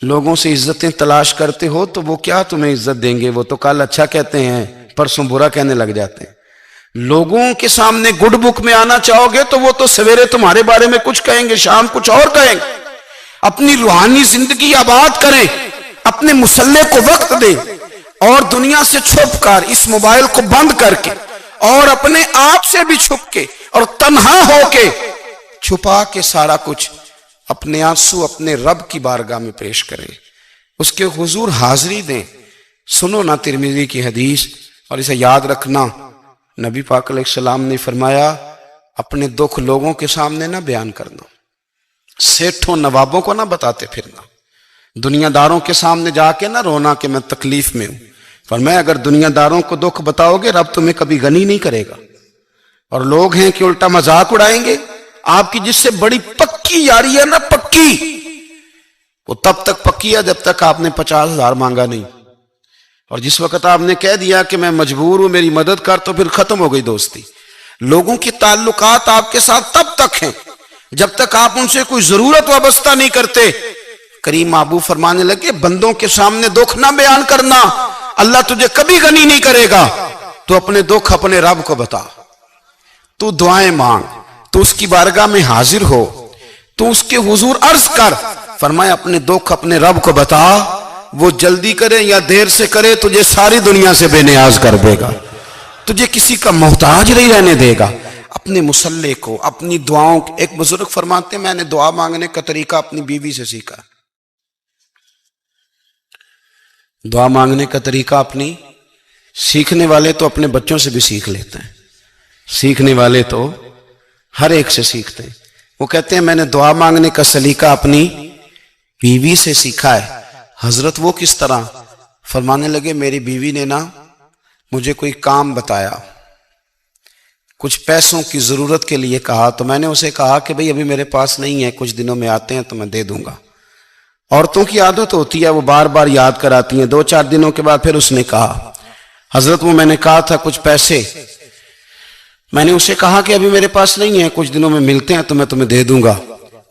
لوگوں سے عزتیں تلاش کرتے ہو تو وہ کیا تمہیں عزت دیں گے؟ وہ تو کل اچھا کہتے ہیں، پرسوں برا کہنے لگ جاتے ہیں۔ لوگوں کے سامنے گڈ بک میں آنا چاہو گے تو وہ تو سویرے تمہارے بارے میں کچھ کہیں گے، شام کچھ اور کہیں گے۔ اپنی روحانی زندگی آباد کریں، اپنے مسلح کو وقت دیں، اور دنیا سے چھپ کر، اس موبائل کو بند کر کے، اور اپنے آپ سے بھی چھپ کے اور تنہا ہو کے، چھپا کے سارا کچھ اپنے آنسو اپنے رب کی بارگاہ میں پیش کریں، اس کے حضور حاضری دیں۔ سنو نا ترمذی کی حدیث، اور اسے یاد رکھنا، نبی پاک علیہ السلام نے فرمایا اپنے دکھ لوگوں کے سامنے نہ بیان کرنا، سیٹھوں نوابوں کو نہ بتاتے پھرنا، دنیا داروں کے سامنے جا کے نہ رونا کہ میں تکلیف میں ہوں۔ فرمایا اگر دنیا داروں کو دکھ بتاؤ گے رب تمہیں کبھی غنی نہیں کرے گا، اور لوگ ہیں کہ الٹا مذاق اڑائیں گے۔ آپ کی جس سے بڑی پکی یاری ہے نا، پکی، وہ تب تک پکی ہے جب تک آپ نے 50,000 مانگا نہیں، اور جس وقت آپ نے کہہ دیا کہ میں مجبور ہوں میری مدد کر، تو پھر ختم ہو گئی دوستی۔ لوگوں کی تعلقات آپ کے ساتھ تب تک ہیں جب تک آپ ان سے کوئی ضرورت وابستہ نہیں کرتے۔ کریم محبوب فرمانے لگے بندوں کے سامنے دکھ نہ بیان کرنا، اللہ تجھے کبھی غنی نہیں کرے گا۔ تو اپنے دکھ اپنے رب کو بتا، تو دعائیں مانگ، تو اس کی بارگاہ میں حاضر ہو، تو اس کے حضور عرض کر۔ فرمایا اپنے دکھ اپنے رب کو بتا، وہ جلدی کرے یا دیر سے کرے تجھے ساری دنیا سے بے نیاز کر دے گا، تجھے کسی کا محتاج نہیں رہنے دے گا۔ اپنے مسلح کو، اپنی دعاؤں، ایک بزرگ فرماتے ہیں میں نے دعا مانگنے کا طریقہ اپنی بیوی سے سیکھا۔ دعا مانگنے کا طریقہ اپنی، سیکھنے والے تو اپنے بچوں سے بھی سیکھ لیتے ہیں، سیکھنے والے تو ہر ایک سے سیکھتے ہیں۔ وہ کہتے ہیں میں نے دعا مانگنے کا سلیقہ اپنی بیوی سے سیکھا ہے۔ حضرت وہ کس طرح؟ فرمانے لگے میری بیوی نے نا مجھے کوئی کام بتایا، کچھ پیسوں کی ضرورت کے لیے کہا، تو میں نے اسے کہا کہ بھئی ابھی میرے پاس نہیں ہے، کچھ دنوں میں آتے ہیں تو میں دے دوں گا۔ عورتوں کی عادت ہوتی ہے وہ بار بار یاد کراتی ہیں، 2-4 دنوں کے بعد پھر اس نے کہا حضرت وہ میں نے کہا تھا کچھ پیسے، میں نے اسے کہا کہ ابھی میرے پاس نہیں ہے، کچھ دنوں میں ملتے ہیں تو میں تمہیں دے دوں گا۔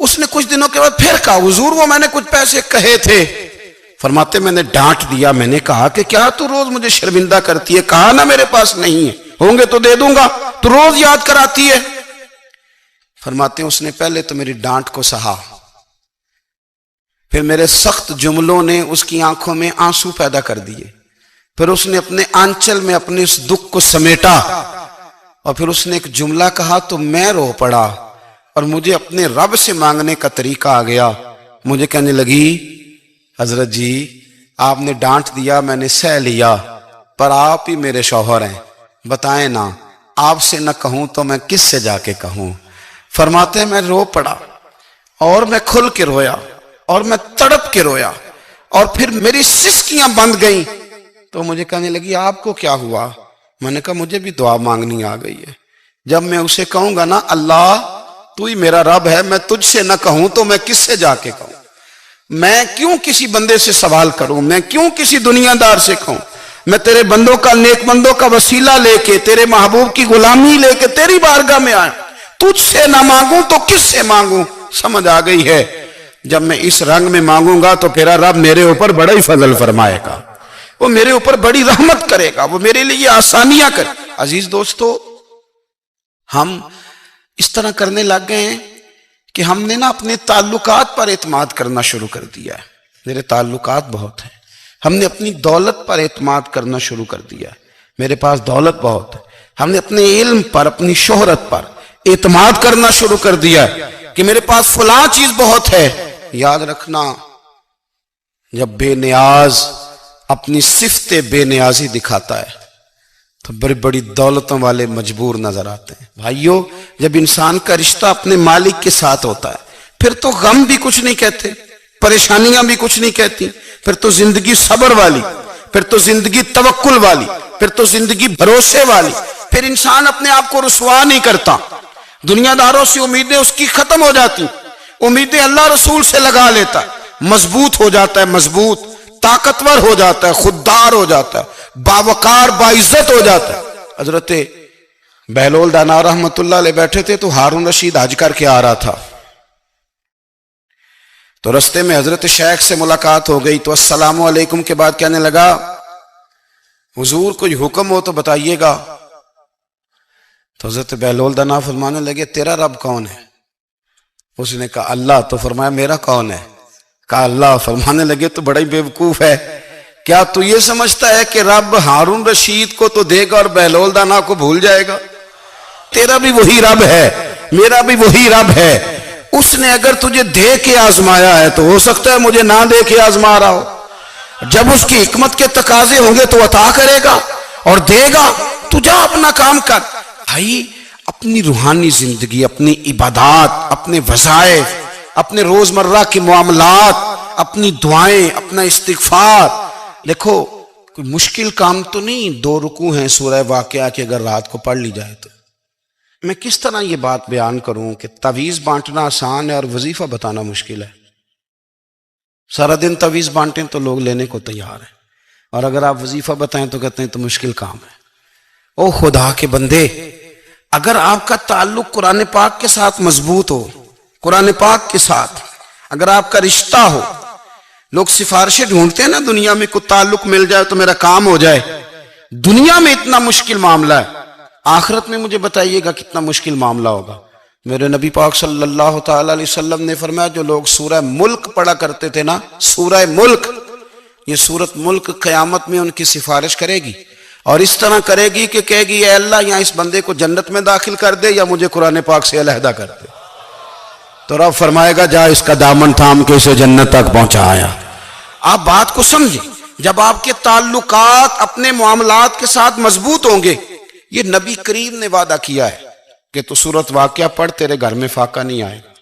اس نے کچھ دنوں کے بعد پھر کہا حضور وہ میں نے کچھ پیسے کہے تھے۔ فرماتے میں نے ڈانٹ دیا، میں نے کہا کہ کیا تو روز مجھے شرمندہ کرتی ہے، کہا نا میرے پاس نہیں ہے، ہوں گے تو دے دوں گا، تو روز یاد کراتی ہے۔ فرماتے ہیں اس نے پہلے تو میری ڈانٹ کو سہا، پھر میرے سخت جملوں نے اس کی آنکھوں میں آنسو پیدا کر دیے، پھر اس نے اپنے آنچل میں اپنے اس دکھ کو سمیٹا، اور پھر اس نے ایک جملہ کہا تو میں رو پڑا، اور مجھے اپنے رب سے مانگنے کا طریقہ آ گیا۔ مجھے کہنے لگی حضرت جی آپ نے ڈانٹ دیا میں نے سہ لیا، پر آپ ہی میرے شوہر ہیں، بتائیں نا آپ سے نہ کہوں تو میں کس سے جا کے کہوں۔ فرماتے ہیں میں رو پڑا، اور میں کھل کے رویا، اور میں تڑپ کے رویا، اور پھر میری سسکیاں بند گئیں۔ تو مجھے کہنے لگی آپ کو کیا ہوا؟ میں نے کہا مجھے بھی دعا مانگنی آ گئی ہے۔ جب میں اسے کہوں گا نا اللہ تو ہی میرا رب ہے، میں تجھ سے نہ کہوں تو میں کس سے جا کے کہوں؟ میں کیوں کسی بندے سے سوال کروں؟ میں کیوں کسی دنیا دار سے کہوں؟ میں تیرے بندوں کا، نیک بندوں کا وسیلہ لے کے، تیرے محبوب کی غلامی لے کے تیری بارگاہ میں آیا، تجھ سے نہ مانگوں تو کس سے مانگوں؟ سمجھ آ گئی ہے جب میں اس رنگ میں مانگوں گا تو تیرا رب میرے اوپر بڑا ہی فضل فرمائے گا، وہ میرے اوپر بڑی رحمت کرے گا، وہ میرے لیے آسانیاں کرے۔ عزیز دوستو ہم اس طرح کرنے لگ گئے ہیں کہ ہم نے نا اپنے تعلقات پر اعتماد کرنا شروع کر دیا ہے۔ میرے تعلقات بہت ہیں، ہم نے اپنی دولت پر اعتماد کرنا شروع کر دیا ہے، میرے پاس دولت بہت ہے۔ ہم نے اپنے علم پر، اپنی شہرت پر اعتماد کرنا شروع کر دیا ہے کہ میرے پاس فلاں چیز بہت ہے۔ یاد رکھنا جب بے نیاز اپنی صفت بے نیازی دکھاتا ہے تو بڑی بڑی دولتوں والے مجبور نظر آتے ہیں۔ بھائیو جب انسان کا رشتہ اپنے مالک کے ساتھ ہوتا ہے پھر تو غم بھی کچھ نہیں کہتے، پریشانیاں بھی کچھ نہیں کہتی، پھر تو زندگی صبر والی، پھر تو زندگی توکل والی، پھر تو زندگی بھروسے والی، پھر انسان اپنے آپ کو رسوا نہیں کرتا، دنیا داروں سے امیدیں اس کی ختم ہو جاتی، امیدیں اللہ رسول سے لگا لیتا ہے، مضبوط ہو جاتا ہے، مضبوط، طاقتور ہو جاتا ہے، خوددار ہو جاتا ہے، باوقار باعزت ہو جاتا ہے۔ حضرت بہلول دانا رحمت اللہ علیہ بیٹھے تھے تو ہارون رشید حج کر کے آ رہا تھا، تو رستے میں حضرت شیخ سے ملاقات ہو گئی تو السلام علیکم کے بعد کہنے لگا حضور کوئی حکم ہو تو بتائیے گا. تو حضرت بہلول دنا فرمانے لگے تیرا رب کون ہے؟ اس نے کہا اللہ. تو فرمایا میرا کون ہے؟ کہا اللہ. فرمانے لگے تو بڑا ہی بیوقوف ہے، کیا تو یہ سمجھتا ہے کہ رب ہارون رشید کو تو دے گا اور بہلول دانا کو بھول جائے گا؟ تیرا بھی وہی رب ہے، میرا بھی وہی رب ہے. اس نے اگر تجھے دے کے آزمایا ہے تو ہو سکتا ہے مجھے نہ دے کے آزما رہا ہو. جب اس کی حکمت کے تقاضے ہوں گے تو عطا کرے گا اور دے گا. تو جا اپنا کام کر. بھائی اپنی روحانی زندگی، اپنی عبادات، اپنے وظائف، اپنے روزمرہ کے معاملات، اپنی دعائیں، اپنا استغفار. دیکھو کوئی مشکل کام تو نہیں 2 رکوع ہیں سورہ واقعہ کہ اگر رات کو پڑھ لی جائے تو. میں کس طرح یہ بات بیان کروں کہ تعویذ بانٹنا آسان ہے اور وظیفہ بتانا مشکل ہے. سارا دن تعویذ بانٹیں تو لوگ لینے کو تیار ہیں، اور اگر آپ وظیفہ بتائیں تو کہتے ہیں تو مشکل کام ہے. او خدا کے بندے، اگر آپ کا تعلق قرآن پاک کے ساتھ مضبوط ہو، قرآن پاک کے ساتھ اگر آپ کا رشتہ ہو، لوگ سفارشیں ڈھونڈتے ہیں نا دنیا میں، کوئی تعلق مل جائے تو میرا کام ہو جائے. دنیا میں اتنا مشکل معاملہ ہے، آخرت میں مجھے بتائیے گا کتنا مشکل معاملہ ہوگا. میرے نبی پاک صلی اللہ تعالی علیہ وسلم نے فرمایا جو لوگ سورہ ملک پڑھا کرتے تھے نا، سورہ ملک، یہ سورت ملک قیامت میں ان کی سفارش کرے گی اور اس طرح کرے گی کہ کہے گی اے اللہ یہاں اس بندے کو جنت میں داخل کر دے یا مجھے قرآن پاک سے علیحدہ کر دے. تو رب فرمائے گا جا اس کا دامن تھام کے اسے جنت تک پہنچایا. آپ بات کو سمجھیں، جب آپ کے تعلقات اپنے معاملات کے ساتھ مضبوط ہوں گے، یہ نبی کریم نے وعدہ کیا ہے کہ تو سورت واقعہ پڑھ تیرے گھر میں فاقہ نہیں آئے گا.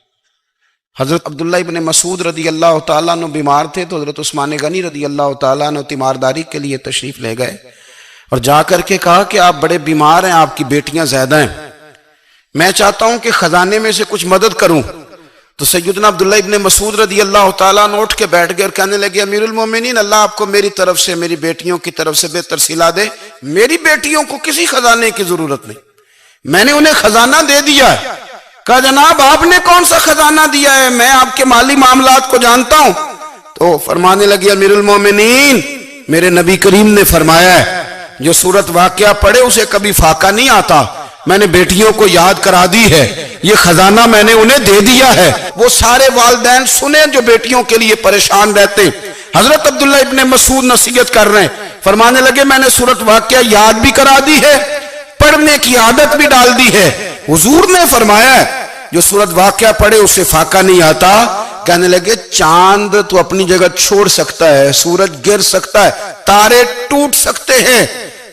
حضرت عبداللہ ابن مسعود رضی اللہ تعالیٰ عنہ بیمار تھے تو حضرت عثمان غنی رضی اللہ تعالیٰ عنہ تیمارداری کے لیے تشریف لے گئے اور جا کر کے کہا کہ آپ بڑے بیمار ہیں، آپ کی بیٹیاں زیادہ ہیں، میں چاہتا ہوں کہ خزانے میں سے کچھ مدد کروں. تو سیدنا عبداللہ ابن مسعود رضی اللہ تعالیٰ عنہ اٹھ کے بیٹھ گئے اور کہنے لگے امیر المومنین اللہ آپ کو میری طرف سے، میری بیٹیوں کی طرف سے بہتر صلہ دے. میری بیٹیوں کو کسی خزانے کی ضرورت نہیں، میں نے انہیں خزانہ دے دیا ہے. کہا جناب آپ نے کون سا خزانہ دیا ہے؟ میں آپ کے مالی معاملات کو جانتا ہوں. تو فرمانے لگے امیر المومنین میرے نبی کریم نے فرمایا ہے جو سورت واقعہ پڑھے اسے کبھی فاقہ نہیں آتا. میں نے بیٹیوں کو یاد کرا دی ہے، یہ خزانہ میں نے انہیں دے دیا ہے. وہ سارے والدین سنیں جو بیٹیوں کے لیے پریشان رہتے. حضرت عبداللہ ابن مسعود نصیحت کر رہے ہیں، فرمانے لگے میں نے سورت واقعہ یاد بھی کرا دی ہے، پڑھنے کی عادت بھی ڈال دی ہے. حضور نے فرمایا ہے جو سورت واقعہ پڑھے اسے فاقہ نہیں آتا. کہنے لگے چاند تو اپنی جگہ چھوڑ سکتا ہے، سورج گر سکتا ہے، تارے ٹوٹ سکتے ہیں،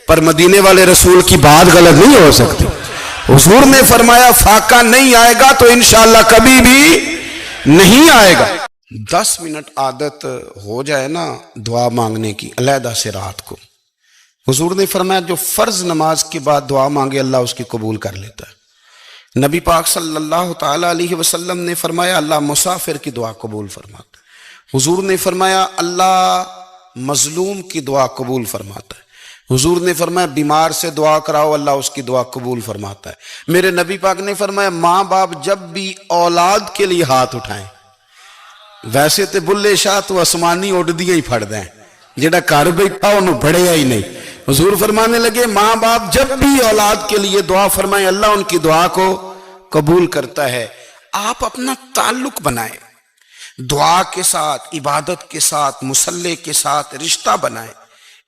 پر مدینے والے رسول کی بات غلط نہیں ہو سکتی. حضور نے فرمایا فاقہ نہیں آئے گا تو انشاءاللہ کبھی بھی نہیں آئے گا. 10 منٹ عادت ہو جائے نا دعا مانگنے کی علیحدہ سے رات کو، حضور نے فرمایا جو فرض نماز کے بعد دعا مانگے اللہ اس کی قبول کر لیتا ہے. نبی پاک صلی اللہ تعالی علیہ وسلم نے فرمایا اللہ مسافر کی دعا قبول فرماتا ہے. حضور نے فرمایا اللہ مظلوم کی دعا قبول فرماتا ہے. حضور نے فرمایا بیمار سے دعا کراؤ اللہ اس کی دعا قبول فرماتا ہے. میرے نبی پاک نے فرمایا ماں باپ جب بھی اولاد کے لیے ہاتھ اٹھائیں، ویسے تے بلے شاہ تو آسمانی اڑ دیا ہی پھڑ دیں، جڑا گھر بیٹھا انہوں بڑھیا ہی نہیں. حضور فرمانے لگے ماں باپ جب بھی اولاد کے لیے دعا فرمائیں اللہ ان کی دعا کو قبول کرتا ہے. آپ اپنا تعلق بنائیں دعا کے ساتھ، عبادت کے ساتھ، مصلی کے ساتھ رشتہ بنائیں،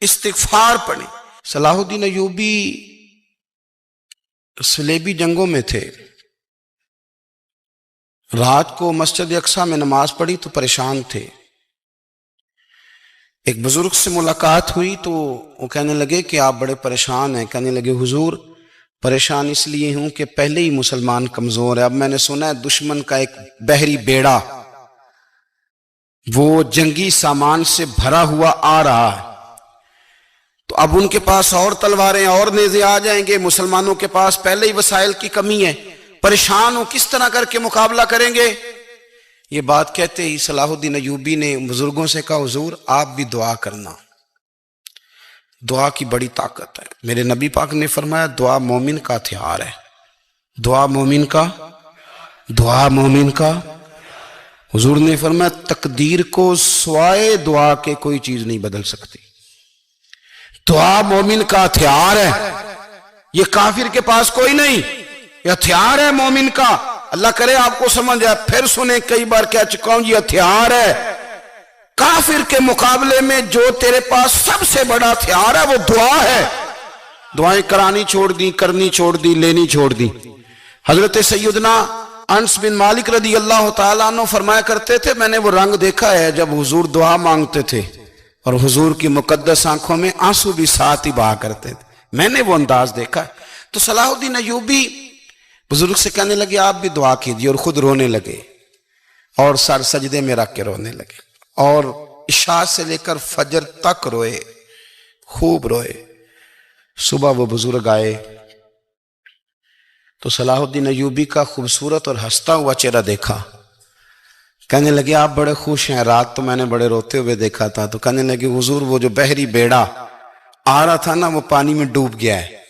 استغفار پڑھیں. صلاح الدین ایوبی صلیبی جنگوں میں تھے، رات کو مسجد اقصی میں نماز پڑھی تو پریشان تھے. ایک بزرگ سے ملاقات ہوئی تو وہ کہنے لگے کہ آپ بڑے پریشان ہیں. کہنے لگے حضور پریشان اس لیے ہوں کہ پہلے ہی مسلمان کمزور ہے، اب میں نے سنا ہے دشمن کا ایک بحری بیڑا وہ جنگی سامان سے بھرا ہوا آ رہا ہے، تو اب ان کے پاس اور تلواریں اور نیزے آ جائیں گے، مسلمانوں کے پاس پہلے ہی وسائل کی کمی ہے، پریشان ہو کس طرح کر کے مقابلہ کریں گے. یہ بات کہتے ہی صلاح الدین ایوبی نے بزرگوں سے کہا حضور آپ بھی دعا کرنا، دعا کی بڑی طاقت ہے. میرے نبی پاک نے فرمایا دعا مومن کا ہتھیار ہے، دعا مومن کا، دعا مومن کا. حضور نے فرمایا تقدیر کو سوائے دعا کے کوئی چیز نہیں بدل سکتی. دعا مومن کا ہتھیار ہے، یہ کافر کے پاس کوئی نہیں، یہ ہتھیار ہے مومن کا. اللہ کرے آپ کو سمجھ آئے. پھر سنیں، کئی بار کہہ چکا ہوں یہ ہتھیار ہے. کافر کے مقابلے میں جو تیرے پاس سب سے بڑا ہتھیار ہے وہ دعا ہے. دعائیں کرانی چھوڑ دی، کرنی چھوڑ دی، لینی چھوڑ دی. حضرت سیدنا انس بن مالک رضی اللہ تعالیٰ عنہ فرمایا کرتے تھے، میں نے وہ رنگ دیکھا ہے جب حضور دعا مانگتے تھے اور حضور کی مقدس آنکھوں میں آنسو بھی ساتھ ہی بہا کرتے تھے. میں نے وہ انداز دیکھا ہے. تو صلاح الدین ایوبی بزرگ سے کہنے لگے آپ بھی دعا کیجیے، اور خود رونے لگے اور سر سجدے میں رکھ کے رونے لگے اور عشاء سے لے کر فجر تک روئے، خوب روئے. صبح وہ بزرگ آئے تو صلاح الدین ایوبی کا خوبصورت اور ہنستا ہوا چہرہ دیکھا. کہنے لگے آپ بڑے خوش ہیں، رات تو میں نے بڑے روتے ہوئے دیکھا تھا. تو کہنے لگے حضور وہ جو بحری بیڑا آ رہا تھا نا وہ پانی میں ڈوب گیا ہے،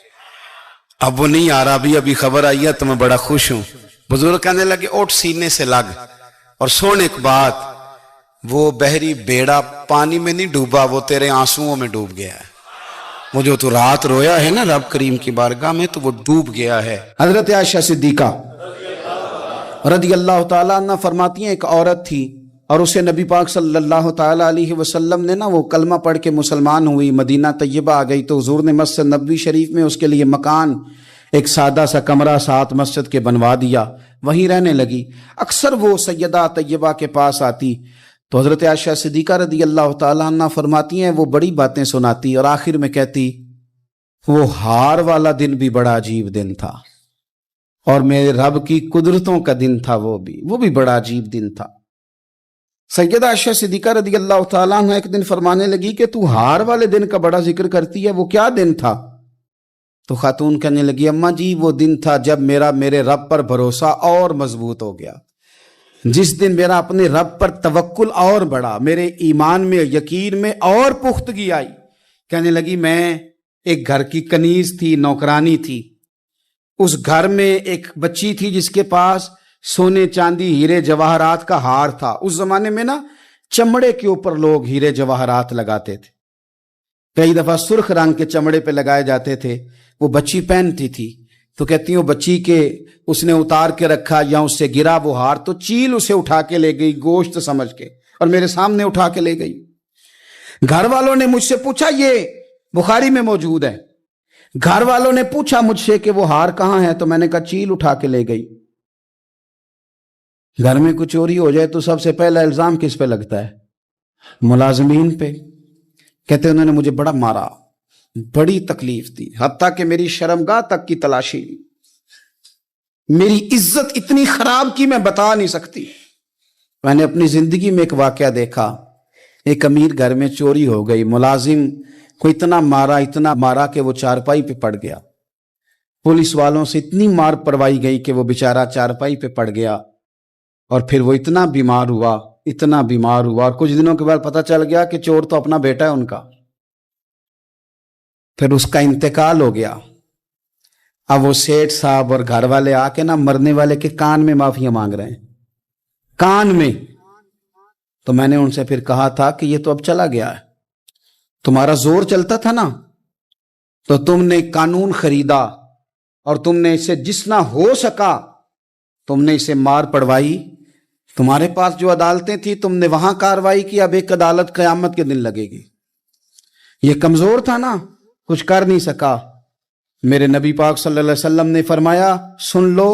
اب وہ نہیں آ رہا، ابھی خبر آئی ہے تو میں بڑا خوش ہوں. بزرگ کہنے لگے اوٹ سینے سے لگ اور سن ایک بات، وہ بحری بیڑا پانی میں نہیں ڈوبا، وہ تیرے آنسوؤں میں ڈوب گیا ہے. وہ جو تو رات رویا ہے نا رب کریم کی بارگاہ میں تو وہ ڈوب گیا ہے. حضرت عائشہ صدیقہ رضی اللہ تعالیٰ عنہ فرماتی ہیں ایک عورت تھی اور اسے نبی پاک صلی اللہ تعالیٰ علیہ وسلم نے نا وہ کلمہ پڑھ کے مسلمان ہوئی، مدینہ طیبہ آ گئی تو حضور نے مسجد نبوی شریف میں اس کے لیے مکان، ایک سادہ سا کمرہ ساتھ مسجد کے بنوا دیا، وہیں رہنے لگی. اکثر وہ سیدہ طیبہ کے پاس آتی تو حضرت عائشہ صدیقہ رضی اللہ تعالیٰ عنہ فرماتی ہیں وہ بڑی باتیں سناتی اور آخر میں کہتی وہ ہار والا دن بھی بڑا عجیب دن تھا اور میرے رب کی قدرتوں کا دن تھا، وہ بھی بڑا عجیب دن تھا. سیدہ عائشہ صدیقہ رضی اللہ تعالیٰ عنہ ایک دن فرمانے لگی کہ تو ہار والے دن کا بڑا ذکر کرتی ہے، وہ کیا دن تھا؟ تو خاتون کہنے لگی اماں جی وہ دن تھا جب میرے رب پر بھروسہ اور مضبوط ہو گیا، جس دن میرا اپنے رب پر توکل اور بڑھا، میرے ایمان میں یقین میں اور پختگی آئی. کہنے لگی میں ایک گھر کی کنیز تھی، نوکرانی تھی، اس گھر میں ایک بچی تھی جس کے پاس سونے چاندی ہیرے جواہرات کا ہار تھا. اس زمانے میں نا چمڑے کے اوپر لوگ ہیرے جواہرات لگاتے تھے، کئی دفعہ سرخ رنگ کے چمڑے پہ لگائے جاتے تھے. وہ بچی پہنتی تھی تو کہتی ہوں بچی کے اس نے اتار کے رکھا یا اس سے گرا وہ ہار تو چیل اسے اٹھا کے لے گئی گوشت سمجھ کے اور میرے سامنے اٹھا کے لے گئی. گھر والوں نے مجھ سے پوچھا، یہ بخاری میں موجود ہے، گھر والوں نے پوچھا مجھ سے کہ وہ ہار کہاں ہے تو میں نے کہا چیل اٹھا کے لے گئی. گھر میں کچھ چوری ہو جائے تو سب سے پہلا الزام کس پہ لگتا ہے؟ ملازمین پہ. کہتے انہوں نے مجھے بڑا مارا، بڑی تکلیف دی، حتیٰ کہ میری شرمگاہ تک کی تلاشی لی، میری عزت اتنی خراب کی میں بتا نہیں سکتی. میں نے اپنی زندگی میں ایک واقعہ دیکھا، ایک امیر گھر میں چوری ہو گئی، ملازم کو اتنا مارا کہ وہ چارپائی پہ پڑ گیا. پولیس والوں سے اتنی مار پروائی گئی کہ وہ بیچارہ چارپائی پہ پڑ گیا اور پھر وہ اتنا بیمار ہوا اور کچھ دنوں کے بعد پتہ چل گیا کہ چور تو اپنا بیٹا ہے ان کا. پھر اس کا انتقال ہو گیا. اب وہ سیٹھ صاحب اور گھر والے آ کے نا مرنے والے کے کان میں معافیاں مانگ رہے ہیں، کان میں. تو میں نے ان سے پھر کہا تھا کہ یہ تو اب چلا گیا ہے، تمہارا زور چلتا تھا نا تو تم نے قانون خریدا اور تم نے اسے جتنا ہو سکا تم نے اسے مار پڑوائی. تمہارے پاس جو عدالتیں تھی تم نے وہاں کاروائی کی، اب ایک عدالت قیامت کے دن لگے گی. یہ کمزور تھا نا، کچھ کر نہیں سکا. میرے نبی پاک صلی اللہ علیہ وسلم نے فرمایا سن لو،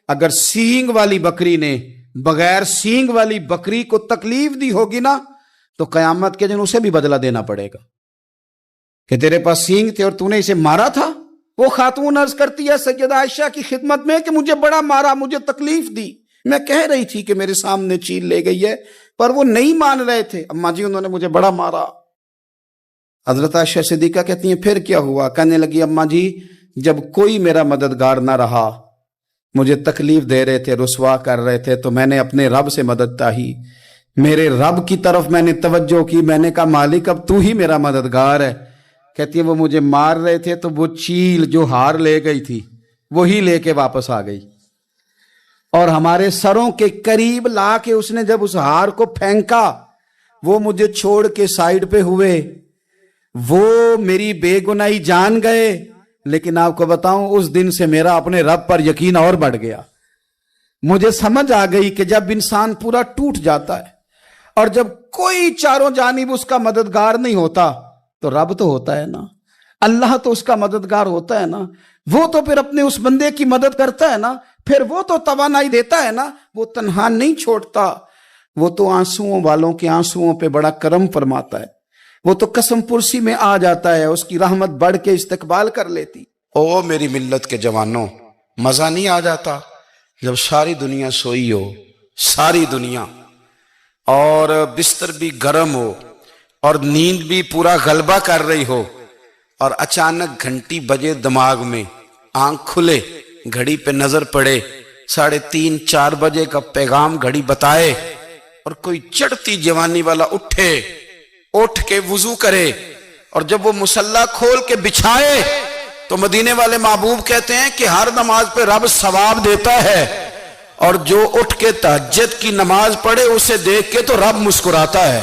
اگر سینگ والی بکری نے بغیر سینگ والی بکری کو تکلیف دی ہوگی نا تو قیامت کے دن اسے بھی بدلہ دینا پڑے گا کہ تیرے پاس سینگ تھے اور تو نے اسے مارا تھا. وہ خاتون عرض کرتی ہے سیدہ عائشہ کی خدمت میں کہ مجھے بڑا مارا، مجھے تکلیف دی. میں کہہ رہی تھی کہ میرے سامنے چیل لے گئی ہے پر وہ نہیں مان رہے تھے. اماں جی انہوں نے مجھے بڑا مارا. حضرت عائشہ صدیقہ کہتی ہیں پھر کیا ہوا؟ کہنے لگی اماں جی جب کوئی میرا مددگار نہ رہا، مجھے تکلیف دے رہے تھے، رسوا کر رہے تھے، تو میں نے اپنے رب سے مدد چاہی، میرے رب کی طرف میں نے توجہ کی، میں نے کہا مالک اب تو ہی میرا مددگار ہے. کہتی ہے وہ مجھے مار رہے تھے تو وہ چیل جو ہار لے گئی تھی وہی لے کے واپس آ گئی. اور ہمارے سروں کے قریب لا کے اس نے جب اس ہار کو پھینکا، وہ مجھے چھوڑ کے سائیڈ پہ ہوئے، وہ میری بے گناہی جان گئے، لیکن آپ کو بتاؤں اس دن سے میرا اپنے رب پر یقین اور بڑھ گیا۔ مجھے سمجھ آ گئی کہ جب انسان پورا ٹوٹ جاتا ہے اور جب کوئی چاروں جانب اس کا مددگار نہیں ہوتا تو رب تو ہوتا ہے نا، اللہ تو اس کا مددگار ہوتا ہے نا، وہ تو پھر اپنے اس بندے کی مدد کرتا ہے نا، پھر وہ تو توانائی دیتا ہے نا، وہ تنہا نہیں چھوڑتا، وہ تو آنسوؤں والوں کے آنسوؤں پہ بڑا کرم فرماتا ہے، وہ تو قسم پرسی میں آ جاتا ہے، اس کی رحمت بڑھ کے استقبال کر لیتی۔ او میری ملت کے جوانوں، مزہ نہیں آ جاتا جب ساری دنیا سوئی ہو، ساری دنیا، اور بستر بھی گرم ہو اور نیند بھی پورا غلبہ کر رہی ہو، اور اچانک گھنٹی بجے دماغ میں، آنکھ کھلے، گھڑی پہ نظر پڑے، 3:30 4 بجے کا پیغام گھڑی بتائے، اور کوئی چڑھتی جوانی والا اٹھ کے وضو کرے، اور جب وہ مصلی کھول کے بچھائے تو مدینے والے محبوب کہتے ہیں کہ ہر نماز پہ رب ثواب دیتا ہے، اور جو اٹھ کے تہجد کی نماز پڑھے اسے دیکھ کے تو رب مسکراتا ہے،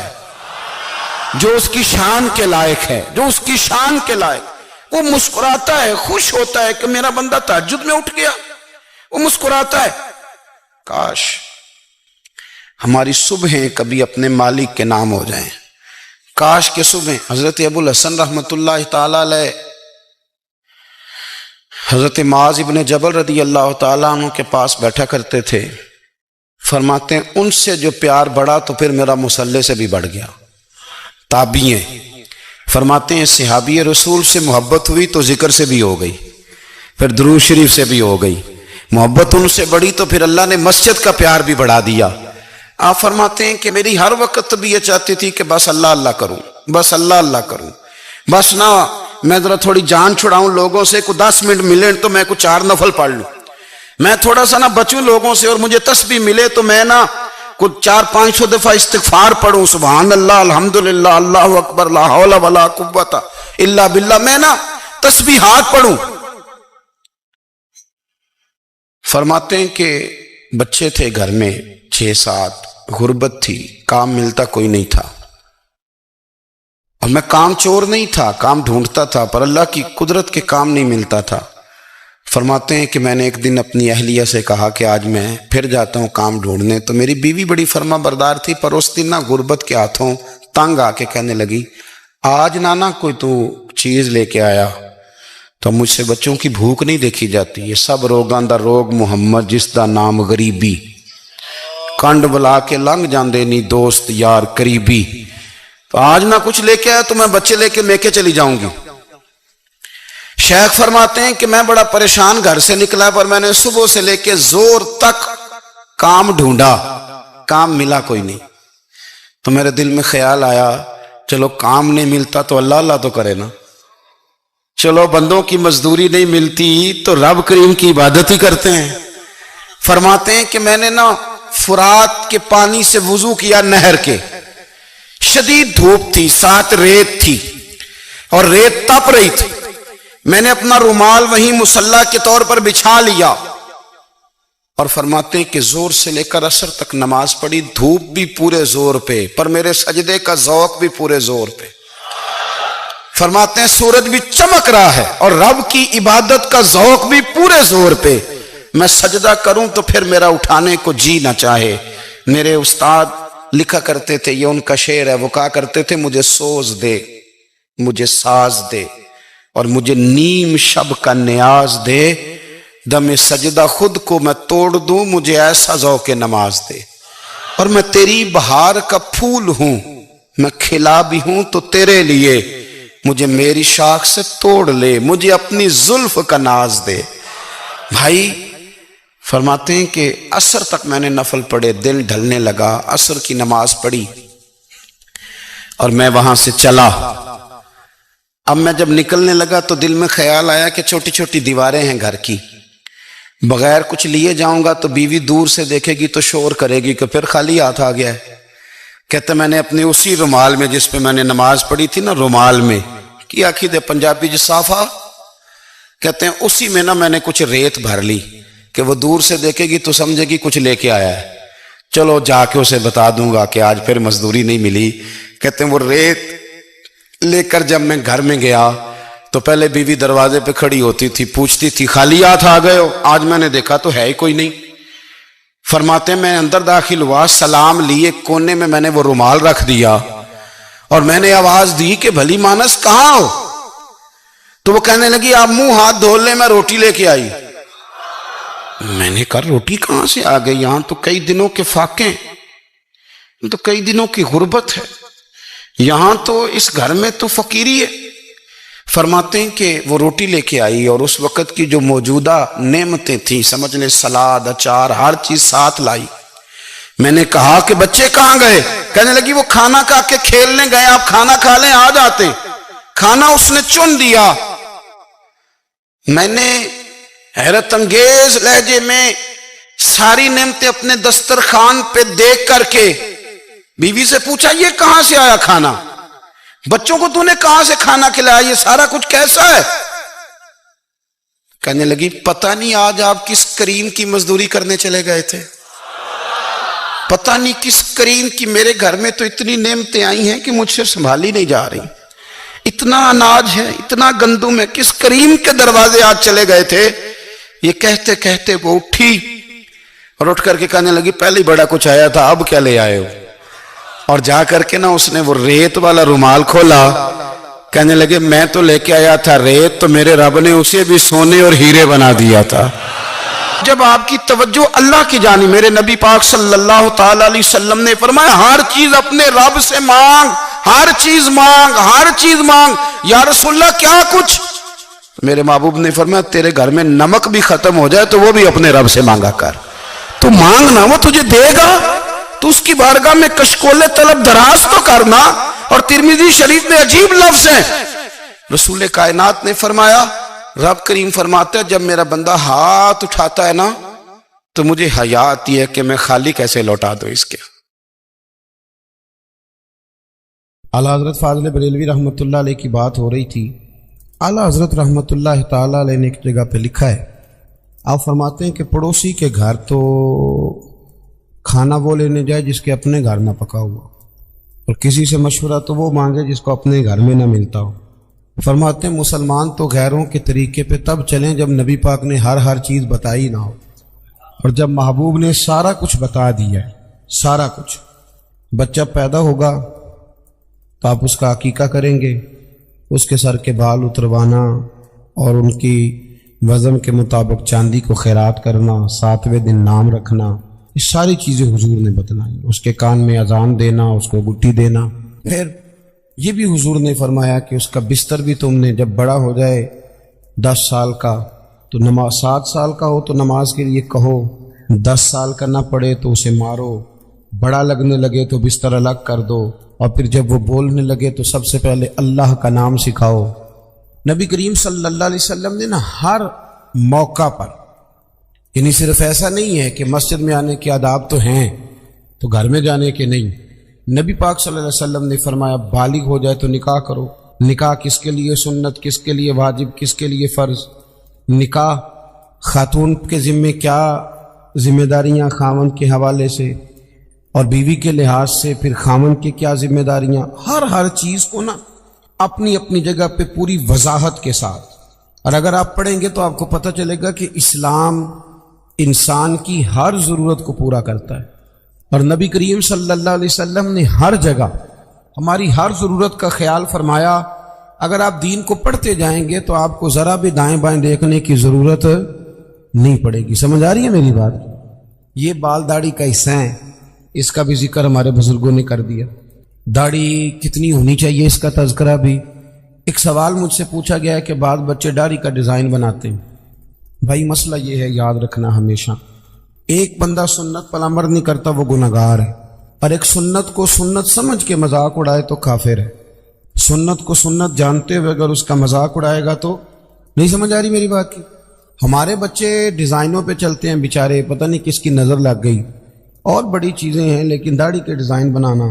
جو اس کی شان کے لائق ہے، جو اس کی شان کے لائق، وہ مسکراتا ہے، خوش ہوتا ہے کہ میرا بندہ تہجد میں اٹھ گیا، وہ مسکراتا ہے۔ کاش ہماری صبحیں کبھی اپنے مالک کے نام ہو جائیں، کاش کے صبح۔ حضرت ابو الحسن رحمت اللہ تعالی علیہ حضرت معاذ ابن جبل رضی اللہ تعالیٰ عنہ کے پاس بیٹھا کرتے تھے، فرماتے ہیں ان سے جو پیار بڑھا تو پھر میرا مصلی سے بھی بڑھ گیا۔ تابعی ہیں، فرماتے ہیں صحابی رسول سے محبت ہوئی تو ذکر سے بھی ہو گئی، پھر درود شریف سے بھی ہو گئی، محبت ان سے بڑھی تو پھر اللہ نے مسجد کا پیار بھی بڑھا دیا۔ آپ فرماتے ہیں کہ میری ہر وقت بھی یہ چاہتی تھی کہ بس اللہ اللہ کروں، بس اللہ اللہ کروں، بس نہ میں ذرا تھوڑی جان چھڑاؤں لوگوں سے، کوئی 10 منٹ ملے تو میں کوئی 4 نفل پڑھ لوں، میں تھوڑا سا نہ بچوں لوگوں سے، اور مجھے تسبیح ملے تو میں نہ کوئی 400-500 دفعہ استغفار پڑھوں، سبحان اللہ، الحمدللہ، اللہ اکبر، لا حول ولا قوت الا باللہ، میں نہ تسبیحات پڑھوں۔ فرماتے ہیں کہ بچے تھے گھر میں 6-7، غربت تھی، کام ملتا کوئی نہیں تھا، اور میں کام چور نہیں تھا، کام ڈھونڈتا تھا، پر اللہ کی قدرت کے کام نہیں ملتا تھا۔ فرماتے ہیں کہ میں نے ایک دن اپنی اہلیہ سے کہا کہ آج میں پھر جاتا ہوں کام ڈھونڈنے، تو میری بیوی بڑی فرما بردار تھی، پر اس دن نہ غربت کے ہاتھوں تنگ آ کے کہنے لگی آج نانا کوئی تو چیز لے کے آیا، تو مجھ سے بچوں کی بھوک نہیں دیکھی جاتی، یہ سب روگاں دا روگ محمد جس دا نام غریبی، کنڈ بلا کے لنگ جاندے نہیں دوست یار قریبی، تو آج نہ کچھ لے کے آیا تو میں بچے لے کے میکے چلی جاؤں گی۔ شیخ فرماتے ہیں کہ میں بڑا پریشان گھر سے نکلا، پر میں نے صبح سے لے کے زور تک کام ڈھونڈا، کام ملا کوئی نہیں، تو میرے دل میں خیال آیا چلو کام نہیں ملتا تو اللہ اللہ تو کرے نا، چلو بندوں کی مزدوری نہیں ملتی تو رب کریم کی عبادت ہی کرتے ہیں۔ فرماتے ہیں کہ میں نے نا فرات کے پانی سے وضو کیا، نہر کے، شدید دھوپ تھی، ساتھ ریت تھی اور ریت تپ رہی تھی، میں نے اپنا رومال وہیں مصلی کے طور پر بچھا لیا، اور فرماتے ہیں کہ زور سے لے کر عصر تک نماز پڑھی، دھوپ بھی پورے زور پہ، پر میرے سجدے کا ذوق بھی پورے زور پہ۔ فرماتے ہیں سورج بھی چمک رہا ہے اور رب کی عبادت کا ذوق بھی پورے زور پہ، میں سجدہ کروں تو پھر میرا اٹھانے کو جی نہ چاہے۔ میرے استاد لکھا کرتے تھے، یہ ان کا شعر ہے، وہ کہا کرتے تھے مجھے سوز دے، مجھے ساز دے، اور مجھے نیم شب کا نیاز دے، دم سجدہ خود کو میں توڑ دوں، مجھے ایسا ذوق نماز دے، اور میں تیری بہار کا پھول ہوں، میں کھلا بھی ہوں تو تیرے لیے، مجھے میری شاخ سے توڑ لے، مجھے اپنی زلف کا ناز دے۔ بھائی فرماتے ہیں کہ عصر تک میں نے نفل پڑھے، دل ڈھلنے لگا، عصر کی نماز پڑھی اور میں وہاں سے چلا۔ اب میں جب نکلنے لگا تو دل میں خیال آیا کہ چھوٹی چھوٹی دیواریں ہیں گھر کی، بغیر کچھ لیے جاؤں گا تو بیوی دور سے دیکھے گی تو شور کرے گی کہ پھر خالی ہاتھ آ گیا ہے۔ کہتے میں نے اپنے اسی رومال میں جس پہ میں نے نماز پڑھی تھی نا، رومال میں کی آخی دے پنجابی جسافہ، کہتے ہیں اسی میں نا میں نے کچھ ریت بھر لی، کہ وہ دور سے دیکھے گی تو سمجھے گی کچھ لے کے آیا ہے، چلو جا کے اسے بتا دوں گا کہ آج پھر مزدوری نہیں ملی۔ کہتے ہیں وہ ریت لے کر جب میں گھر میں گیا تو پہلے بیوی دروازے پہ کھڑی ہوتی تھی، پوچھتی تھی خالی ہاتھ آ گئے ہو؟ آج میں نے دیکھا تو ہے ہی کوئی نہیں۔ فرماتے ہیں میں اندر داخل ہوا، سلام لیے، کونے میں نے وہ رومال رکھ دیا اور میں نے آواز دی کہ بھلی مانس کہاں ہو؟ تو وہ کہنے لگی آپ منہ ہاتھ دھو لیں، میں روٹی لے کے آئی۔ میں نے کہا روٹی کہاں سے آ گئی؟ یہاں تو کئی دنوں کے فاقے، تو کئی دنوں کی غربت ہے، یہاں تو اس گھر میں تو فقیری ہے۔ فرماتے ہیں کہ وہ روٹی لے کے آئی اور اس وقت کی جو موجودہ نعمتیں تھیں، سمجھ لیں سلاد، اچار، ہر چیز ساتھ لائی۔ میں نے کہا کہ بچے کہاں گئے؟ کہنے لگی وہ کھانا کھا کے کھیلنے گئے، آپ کھانا کھا لیں آ جاتے۔ کھانا اس نے چن دیا۔ میں نے حیرت انگیز لہجے میں ساری نعمتیں اپنے دسترخوان پہ دیکھ کر کے بیوی سے پوچھا یہ کہاں سے آیا کھانا؟ بچوں کو تو نے کہاں سے کھانا کھلایا؟ یہ سارا کچھ کیسا ہے؟ کہنے لگی پتہ نہیں آج آپ کس کریم کی مزدوری کرنے چلے گئے تھے، پتہ نہیں کس کریم کی، میرے گھر میں تو اتنی نعمتیں آئی ہیں کہ مجھ سے سنبھالی نہیں جا رہی، اتنا اناج ہے، اتنا گندم ہے، کس کریم کے دروازے آج چلے گئے تھے؟ یہ کہتے کہتے وہ اٹھی اور اٹھ کر کے کہنے لگی پہلے بڑا کچھ آیا تھا، اب کیا لے آئے ہو؟ اور جا کر کے نا اس نے وہ ریت والا رومال کھولا، کہنے لگے میں تو لے کے آیا تھا ریت، تو میرے رب نے اسے بھی سونے اور ہیرے بنا دیا تھا۔ جب آپ کی توجہ اللہ کی جانب، میرے نبی پاک صلی اللہ تعالی علیہ وسلم نے فرمایا ہر چیز اپنے رب سے مانگ، ہر چیز مانگ، ہر چیز مانگ۔ یا رسول اللہ کیا کچھ؟ میرے محبوب نے فرمایا تیرے گھر میں نمک بھی ختم ہو جائے تو وہ بھی اپنے رب سے مانگا کر، تو مانگنا وہ تجھے دے گا، تو اس کی بارگاہ میں کشکول طلب دراز تو کرنا۔ اور ترمذی شریف میں عجیب لفظ ہیں، رسول کائنات نے فرمایا، رب کریم فرماتا ہے جب میرا بندہ ہاتھ اٹھاتا ہے نا تو مجھے حیا آتی ہے کہ میں خالی کیسے لوٹا دوں اس کے۔ اعلیٰ حضرت فاضل بریلوی رحمۃ اللہ علیہ کی بات ہو رہی تھی۔ اعلیٰ حضرت رحمۃ اللہ تعالیٰ علیہ نے ایک جگہ پہ لکھا ہے، آپ فرماتے ہیں کہ پڑوسی کے گھر تو کھانا وہ لینے جائے جس کے اپنے گھر نہ پکا ہوا، اور کسی سے مشورہ تو وہ مانگے جس کو اپنے گھر میں نہ ملتا ہو۔ فرماتے ہیں مسلمان تو غیروں کے طریقے پہ تب چلیں جب نبی پاک نے ہر چیز بتائی نہ ہو، اور جب محبوب نے سارا کچھ بتا دیا ہے، سارا کچھ۔ بچہ پیدا ہوگا تو آپ اس کا عقیقہ کریں گے، اس کے سر کے بال اتروانا اور ان کی وزن کے مطابق چاندی کو خیرات کرنا، 7ویں دن نام رکھنا، یہ ساری چیزیں حضور نے بتلائی۔ اس کے کان میں اذان دینا، اس کو گٹی دینا۔ پھر یہ بھی حضور نے فرمایا کہ اس کا بستر بھی تم نے جب بڑا ہو جائے 10 سال کا تو نماز، 7 سال کا ہو تو نماز کے لیے کہو، 10 سال کا نہ پڑے تو اسے مارو، بڑا لگنے لگے تو بستر الگ کر دو، اور پھر جب وہ بولنے لگے تو سب سے پہلے اللہ کا نام سکھاؤ۔ نبی کریم صلی اللہ علیہ وسلم نے ہر موقع پر، یعنی صرف ایسا نہیں ہے کہ مسجد میں آنے کے آداب تو ہیں تو گھر میں جانے کے نہیں، نبی پاک صلی اللہ علیہ وسلم نے فرمایا بالغ ہو جائے تو نکاح کرو۔ نکاح کس کے لیے سنت، کس کے لیے واجب، کس کے لیے فرض؟ نکاح خاتون کے ذمے کیا ذمہ داریاں خامن کے حوالے سے، اور بیوی کے لحاظ سے پھر خامن کی کیا ذمہ داریاں، ہر چیز کو نا اپنی اپنی جگہ پہ پوری وضاحت کے ساتھ۔ اور اگر آپ پڑھیں گے تو آپ کو پتہ چلے گا کہ اسلام انسان کی ہر ضرورت کو پورا کرتا ہے، اور نبی کریم صلی اللہ علیہ وسلم نے ہر جگہ ہماری ہر ضرورت کا خیال فرمایا۔ اگر آپ دین کو پڑھتے جائیں گے تو آپ کو ذرا بھی دائیں بائیں دیکھنے کی ضرورت نہیں پڑے گی۔ سمجھ آ رہی ہے میری بات؟ یہ بال داڑھی کا حصہ ہے، اس کا بھی ذکر ہمارے بزرگوں نے کر دیا۔ داڑھی کتنی ہونی چاہیے اس کا تذکرہ بھی۔ ایک سوال مجھ سے پوچھا گیا ہے کہ بعض بچے داڑھی کا ڈیزائن بناتے ہیں۔ بھائی مسئلہ یہ ہے، یاد رکھنا ہمیشہ، ایک بندہ سنت پر عمل نہیں کرتا وہ گناہگار ہے، اور ایک سنت کو سنت سمجھ کے مذاق اڑائے تو کافر ہے۔ سنت کو سنت جانتے ہوئے اگر اس کا مذاق اڑائے گا تو نہیں۔ سمجھ آ رہی میری بات کی؟ ہمارے بچے ڈیزائنوں پہ چلتے ہیں بیچارے، پتہ نہیں کس کی نظر لگ گئی، اور بڑی چیزیں ہیں، لیکن داڑھی کے ڈیزائن بنانا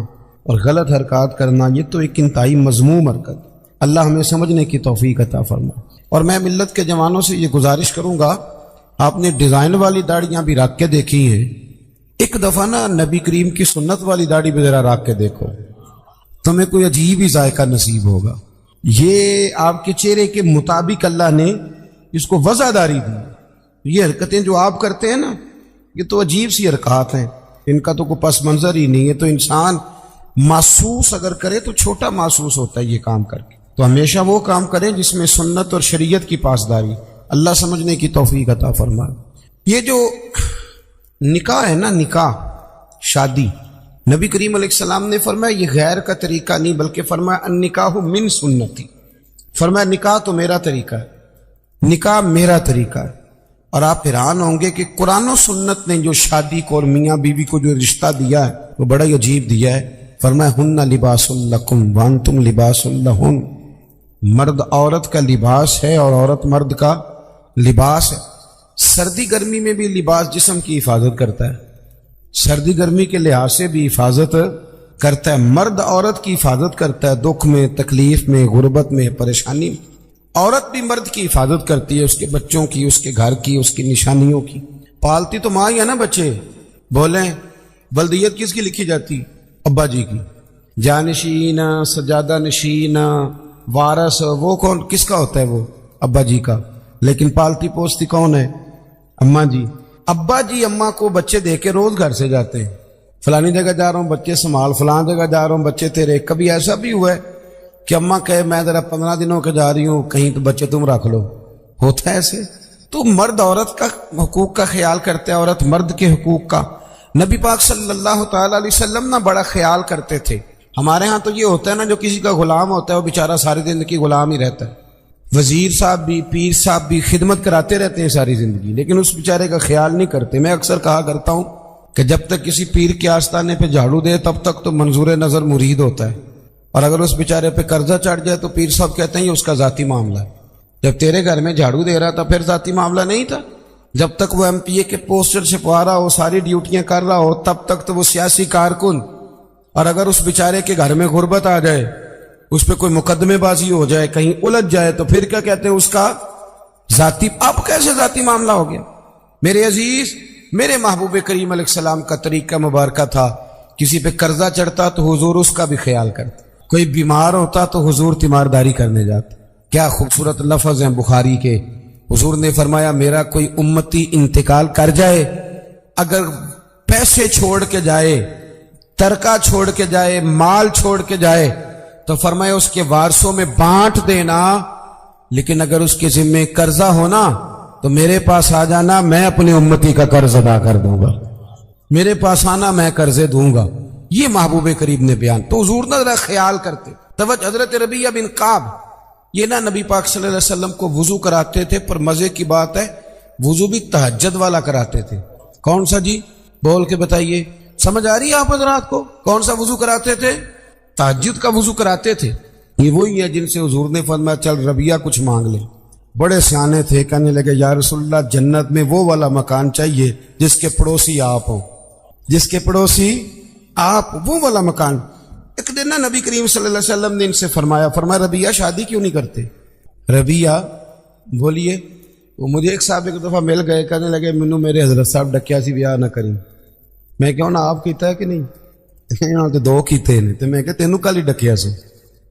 اور غلط حرکات کرنا یہ تو ایک انتہائی مذموم حرکت۔ اللہ ہمیں سمجھنے کی توفیق عطا فرمائے۔ اور میں ملت کے جوانوں سے یہ گزارش کروں گا آپ نے ڈیزائن والی داڑیاں بھی رکھ کے دیکھی ہیں، ایک دفعہ نا نبی کریم کی سنت والی داڑھی بھی ذرا رکھ کے دیکھو، تمہیں کوئی عجیب ہی ذائقہ نصیب ہوگا۔ یہ آپ کے چہرے کے مطابق اللہ نے اس کو وضاحداری دی۔ یہ حرکتیں جو آپ کرتے ہیں نا، یہ تو عجیب سی حرکات ہیں، ان کا تو کوئی پس منظر ہی نہیں ہے، تو انسان محسوس اگر کرے تو چھوٹا محسوس ہوتا ہے یہ کام کر کے۔ تو ہمیشہ وہ کام کریں جس میں سنت اور شریعت کی پاسداری، اللہ سمجھنے کی توفیق عطا فرمائے۔ یہ جو نکاح ہے نا، نکاح شادی، نبی کریم علیہ السلام نے فرمایا یہ غیر کا طریقہ نہیں، بلکہ فرمایا النکاح من سنتی، فرمایا نکاح تو میرا طریقہ ہے، نکاح میرا طریقہ ہے۔ اور آپ حیران ہوں گے کہ قرآن و سنت نے جو شادی کو اور میاں بیوی کو جو رشتہ دیا ہے وہ بڑا ہی عجیب دیا ہے۔ فرمایا ہن لباس لکم وانتم لباس لہن، مرد عورت کا لباس ہے اور عورت مرد کا لباس ہے۔ سردی گرمی میں بھی لباس جسم کی حفاظت کرتا ہے، سردی گرمی کے لحاظ سے بھی حفاظت کرتا ہے، مرد عورت کی حفاظت کرتا ہے، دکھ میں، تکلیف میں، غربت میں، پریشانی میں۔ عورت بھی مرد کی حفاظت کرتی ہے، اس کے بچوں کی، اس کے گھر کی، اس کی نشانیوں کی۔ پالتی تو ماں ہی ہے نا بچے، بولیں بلدیت کس کی لکھی جاتی؟ ابا جی کی۔ جانشین، سجادہ نشین، وارث، وہ کون کس کا ہوتا ہے؟ وہ ابا جی کا۔ لیکن پالتی پوستی کون ہے؟ اماں جی۔ ابا جی اماں کو بچے دے کے روز گھر سے جاتے ہیں، فلانی جگہ جا رہا ہوں بچے سنبھال، فلان جگہ جا رہا ہوں بچے تیرے۔ کبھی ایسا بھی ہوا ہے کہ اماں کہے میں ذرا 15 دنوں کے جا رہی ہوں کہیں، تو بچے تم رکھ لو؟ ہوتا ہے ایسے؟ تو مرد عورت کا حقوق کا خیال کرتے ہیں، عورت مرد کے حقوق کا۔ نبی پاک صلی اللہ تعالی علیہ وسلم نا بڑا خیال کرتے تھے۔ ہمارے ہاں تو یہ ہوتا ہے نا، جو کسی کا غلام ہوتا ہے وہ بیچارہ ساری زندگی غلام ہی رہتا ہے۔ وزیر صاحب بھی، پیر صاحب بھی خدمت کراتے رہتے ہیں ساری زندگی، لیکن اس بیچارے کا خیال نہیں کرتے۔ میں اکثر کہا کرتا ہوں کہ جب تک کسی پیر کے آستانے پہ جھاڑو دے تب تک تو منظور نظر مرید ہوتا ہے، اور اگر اس بیچارے پہ قرضہ چڑھ جائے تو پیر صاحب کہتے ہیں یہ اس کا ذاتی معاملہ ہے۔ جب تیرے گھر میں جھاڑو دے رہا تھا پھر ذاتی معاملہ نہیں تھا؟ جب تک وہ MP کے پوسٹر چھپوا رہا ہو، ساری ڈیوٹیاں کر رہا ہو، تب تک تو وہ سیاسی کارکن۔ اور اگر اس بیچارے کے گھر میں غربت آ جائے، اس پہ کوئی مقدمے بازی ہو جائے، کہیں الجھ جائے، تو پھر کیا کہتے ہیں؟ اس کا ذاتی۔ اب کیسے ذاتی معاملہ ہو گیا؟ میرے عزیز، میرے محبوب کریم علیہ السلام کا طریقہ مبارکہ تھا، کسی پہ قرضہ چڑھتا تو حضور اس کا بھی خیال کرتے، کوئی بیمار ہوتا تو حضور تیمارداری کرنے جاتے۔ کیا خوبصورت لفظ ہیں بخاری کے۔ حضور نے فرمایا میرا کوئی امتی انتقال کر جائے، اگر پیسے چھوڑ کے جائے، ترکہ چھوڑ کے جائے، مال چھوڑ کے جائے، تو فرمایا اس کے وارثوں میں بانٹ دینا، لیکن اگر اس کے ذمہ قرضہ ہونا تو میرے پاس آ جانا، میں اپنے امتی کا قرض ادا کر دوں گا، میرے پاس آنا، میں قرضے دوں گا۔ یہ محبوب کریم نے بیان۔ تو حضور نہ ذرا خیال کرتے۔ توجہ، حضرت ربیعہ بن کعب یہ نا نبی پاک صلی اللہ علیہ وسلم کو وضو کراتے تھے، پر مزے کی بات ہے وضو بھی تہجد والا کراتے تھے۔ کون سا جی؟ بول کے بتائیے، سمجھ آ رہی ہے آپ حضرات کو؟ کون سا وضو کراتے تھے؟ تہجد کا وضو کراتے تھے۔ یہ وہی ہے جن سے حضور نے فرمایا چل ربیعہ کچھ مانگ لے۔ بڑے سیانے تھے، کہنے لگے یا رسول اللہ جنت میں وہ والا مکان چاہیے جس کے پڑوسی آپ ہو، جس کے پڑوسی آپ، وہ والا مکان۔ ایک دن نا نبی کریم صلی اللہ علیہ وسلم نے ان سے فرمایا ربیعہ شادی کیوں نہیں کرتے؟ ربیعہ بولیے۔ وہ مجھے ایک صاحب ایک دفعہ مل گئے، کہنے لگے مینوں میرے حضرت صاحب ڈکیا سی بیاہ نہ کریں۔ میں کہوں نا آپ کیتا ہے کہ نہیں؟ یہاں تو دو کیتے ہیں، تو میں کہ تینوں کل ہی ڈکیا سو۔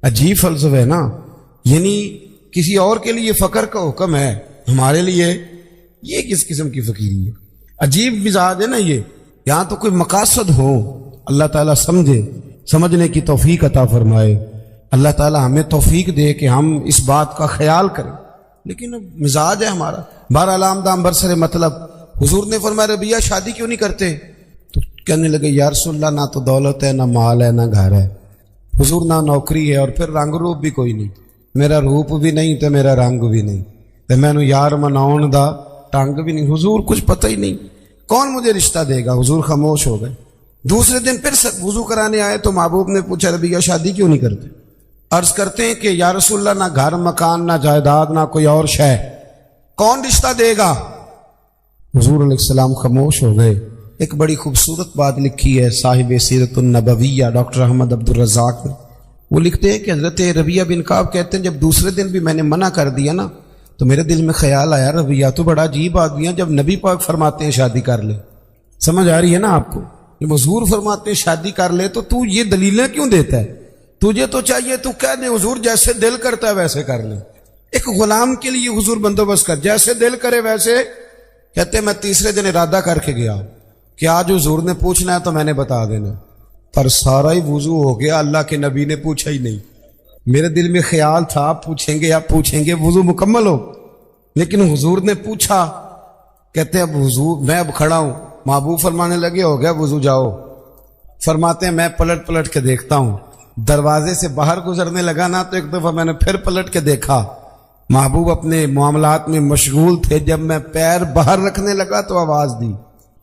عجیب فلسفہ ہے نا، یعنی کسی اور کے لیے فقر کا حکم ہے، ہمارے لیے یہ کس قسم کی فقیری ہے؟ عجیب مزاج ہے نا یہ۔ یہاں تو کوئی مقاصد ہو، اللہ تعالیٰ سمجھنے کی توفیق عطا فرمائے، اللہ تعالیٰ ہمیں توفیق دے کہ ہم اس بات کا خیال کریں، لیکن مزاج ہے ہمارا۔ بہرحال آمدام برسر مطلب حضور نے فرمایا ربیعہ شادی کیوں نہیں کرتے؟ تو کہنے لگے یا رسول اللہ نہ تو دولت ہے، نہ مال ہے، نہ گھر ہے حضور، نہ نوکری ہے، اور پھر رنگ روپ بھی کوئی نہیں، میرا روپ بھی نہیں تو میرا رنگ بھی نہیں، تو میں نے یار مناؤن دا ٹنگ بھی نہیں، حضور کچھ پتہ ہی نہیں، کون مجھے رشتہ دے گا؟ حضور خاموش ہو گئے۔ دوسرے دن پھر وضو کرانے آئے تو محبوب نے پوچھا ربیعہ شادی کیوں نہیں کرتے؟ عرض کرتے ہیں کہ یا رسول اللہ نہ گھر مکان، نہ جائیداد، نہ کوئی اور شے، کون رشتہ دے گا؟ حضور علیہ السلام خاموش ہو گئے۔ ایک بڑی خوبصورت بات لکھی ہے صاحب سیرت النبویہ ڈاکٹر احمد عبد الرزاق نے، وہ لکھتے ہیں کہ حضرت ربیعہ بن کعب کہتے ہیں جب دوسرے دن بھی میں نے منع کر دیا نا تو میرے دل میں خیال آیا رویہ تو بڑا عجیب آدمی ہے، جب نبی پاک فرماتے ہیں شادی کر لے، سمجھ آ رہی ہے نا آپ کو؟ جب حضور فرماتے ہیں شادی کر لے تو یہ دلیلیں کیوں دیتا ہے؟ تجھے تو چاہیے تو کہہ دے حضور جیسے دل کرتا ہے ویسے کر لیں۔ ایک غلام کے لیے حضور بندوبست کر، جیسے دل کرے ویسے۔ کہتے میں تیسرے دن ارادہ کر کے گیا کہ آج حضور نے پوچھنا ہے تو میں نے بتا دینا، پر سارا ہی وضو ہو گیا، اللہ کے نبی نے پوچھا ہی نہیں۔ میرے دل میں خیال تھا آپ پوچھیں گے وضو مکمل ہو، لیکن حضور نے پوچھا۔ کہتے ہیں اب حضور میں اب کھڑا ہوں، محبوب فرمانے لگے ہو گیا وضو جاؤ۔ فرماتے ہیں میں پلٹ کے دیکھتا ہوں، دروازے سے باہر گزرنے لگا نا تو ایک دفعہ میں نے پھر پلٹ کے دیکھا، محبوب اپنے معاملات میں مشغول تھے۔ جب میں پیر باہر رکھنے لگا تو آواز دی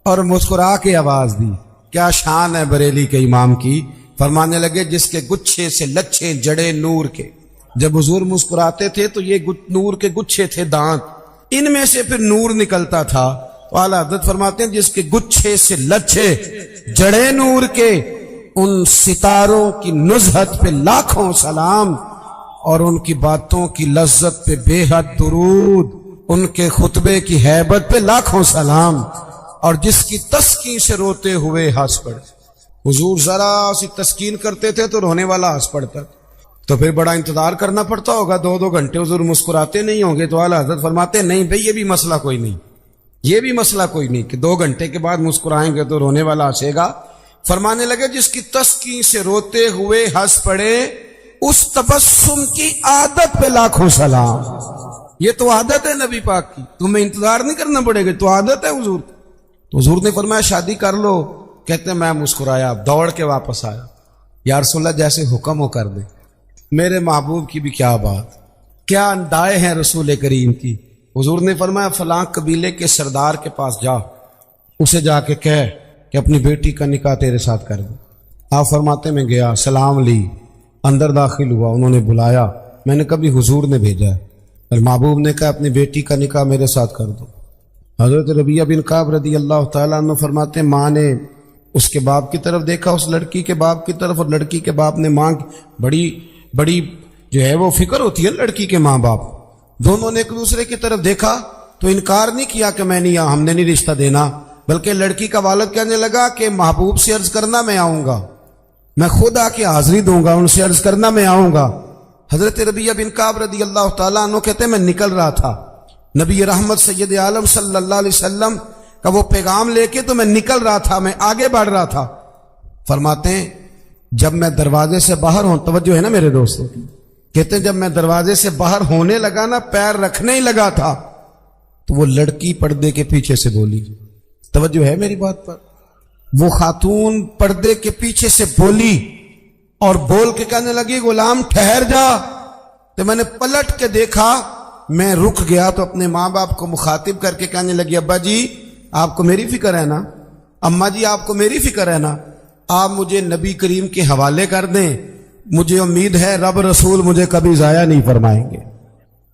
اور مسکرا کے آواز دی۔ کیا شان ہے بریلی کے امام کی! فرمانے لگے جس کے گچھے سے لچھے جڑے نور کے۔ جب حضور مسکراتے تھے تو یہ نور کے گچھے تھے دانت، ان میں سے پھر نور نکلتا تھا۔ تو اعلیٰ حضرت فرماتے ہیں جس کے گچھے سے لچھے جڑے نور کے، ان ستاروں کی نزہت پہ لاکھوں سلام، اور ان کی باتوں کی لذت پہ بے حد درود، ان کے خطبے کی ہیبت پہ لاکھوں سلام، اور جس کی تسکین سے روتے ہوئے ہنس پڑے۔ حضور ذرا سی تسکین کرتے تھے تو رونے والا ہنس پڑتا، تو پھر بڑا انتظار کرنا پڑتا ہوگا، 2 گھنٹے حضور مسکراتے نہیں ہوں گے۔ تو اعلیٰ حضرت فرماتے نہیں بھئی یہ بھی مسئلہ کوئی نہیں کہ 2 گھنٹے کے بعد مسکرائیں گے تو رونے والا ہنسے گا۔ فرمانے لگے جس کی تسکین سے روتے ہوئے ہنس پڑے، اس تبسم کی عادت پہ لاکھوں سلام۔ یہ تو عادت ہے نبی پاک کی، تمہیں انتظار نہیں کرنا پڑے گا، تو عادت ہے حضور۔ تو حضور نے فرمایا شادی کر لو۔ کہتے ہیں میں مسکرایا، دوڑ کے واپس آیا، یا رسول اللہ جیسے حکم ہو کر دے۔ میرے محبوب کی بھی کیا بات، کیا اندائے ہیں رسول کریم کی۔ حضور نے فرمایا فلاں قبیلے کے سردار کے پاس جا، اسے جا کے کہہ کہ اپنی بیٹی کا نکاح تیرے ساتھ کر دے۔ آپ فرماتے میں گیا، سلام لی، اندر داخل ہوا، انہوں نے بلایا، میں نے کبھی حضور نے بھیجا ہے، اور محبوب نے کہا اپنی بیٹی کا نکاح میرے ساتھ کر دو۔ حضرت ربیعہ بن کعب رضی اللہ تعالیٰ عنہ فرماتے ہیں ماں نے اس کے باپ کی طرف دیکھا، اس لڑکی کے باپ کی طرف، اور لڑکی کے باپ نے ماں کی بڑی جو ہے وہ فکر ہوتی ہے لڑکی کے ماں باپ، دونوں نے ایک دوسرے کی طرف دیکھا تو انکار نہیں کیا کہ میں نہیں ہم نے نہیں رشتہ دینا، بلکہ لڑکی کا والد کہنے لگا کہ محبوب سے عرض کرنا میں آؤں گا، میں خود آ کے حاضری دوں گا، ان سے عرض کرنا میں آؤں گا۔ حضرت ربیعہ بن کعب رضی اللہ تعالیٰ عنہ کہتے ہیں میں نکل رہا تھا، نبی رحمت سید عالم صلی اللہ علیہ وسلم کا وہ پیغام لے کے، تو میں نکل رہا تھا، میں آگے بڑھ رہا تھا۔ فرماتے ہیں جب میں دروازے سے باہر ہوں، توجہ ہے نا میرے دوستوں کی، کہتے ہیں جب میں دروازے سے باہر ہونے لگا نا، پیر رکھنے ہی لگا تھا، تو وہ لڑکی پردے کے پیچھے سے بولی، توجہ ہے میری بات پر، وہ خاتون پردے کے پیچھے سے بولی اور بول کے کہنے لگی غلام ٹھہر جا۔ تو میں نے پلٹ کے دیکھا، میں رک گیا تو اپنے ماں باپ کو مخاطب کر کے کہنے لگی ابا جی آپ کو میری فکر ہے نا، اماں جی آپ کو میری فکر ہے نا، آپ مجھے نبی کریم کے حوالے کر دیں، مجھے امید ہے رب رسول مجھے کبھی ضائع نہیں فرمائیں گے،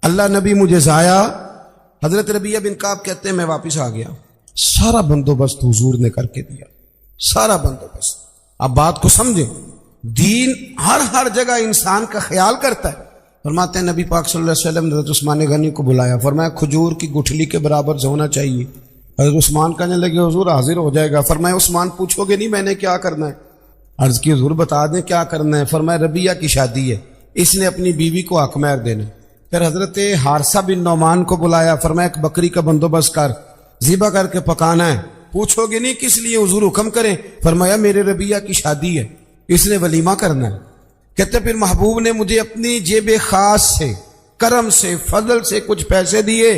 اللہ نبی مجھے ضائع۔ حضرت ربیعہ بن کعب کہتے ہیں میں واپس آ گیا، سارا بندوبست حضور نے کر کے دیا، سارا بندوبست۔ اب بات کو سمجھیں، دین ہر جگہ انسان کا خیال کرتا ہے۔ فرماتے ہیں نبی پاک صلی اللہ علیہ وسلم نے حضرت عثمان غنی کو بلایا، فرمایا کھجور کی گٹھلی کے برابر ہونا چاہیے۔ حضرت عثمان کہنے لگے حضور حاضر ہو جائے گا۔ فرمایا عثمان پوچھو گے نہیں میں نے کیا کرنا ہے؟ عرض کی حضور بتا دیں کیا کرنا ہے۔ فرمایا ربیعہ کی شادی ہے، اس نے اپنی بیوی کو حق مہر دینا۔ پھر حضرت حارثہ بن نعمان کو بلایا، فرمایا ایک بکری کا بندوبست کر، ذبح کر کے پکانا ہے۔ پوچھو گے نہیں کس لیے؟ حضور حکم کریں۔ فرمایا میرے ربیعہ کی شادی ہے، اس نے ولیمہ کرنا ہے۔ کہتے پھر محبوب نے مجھے اپنی جیب خاص سے، کرم سے، فضل سے کچھ پیسے دیے،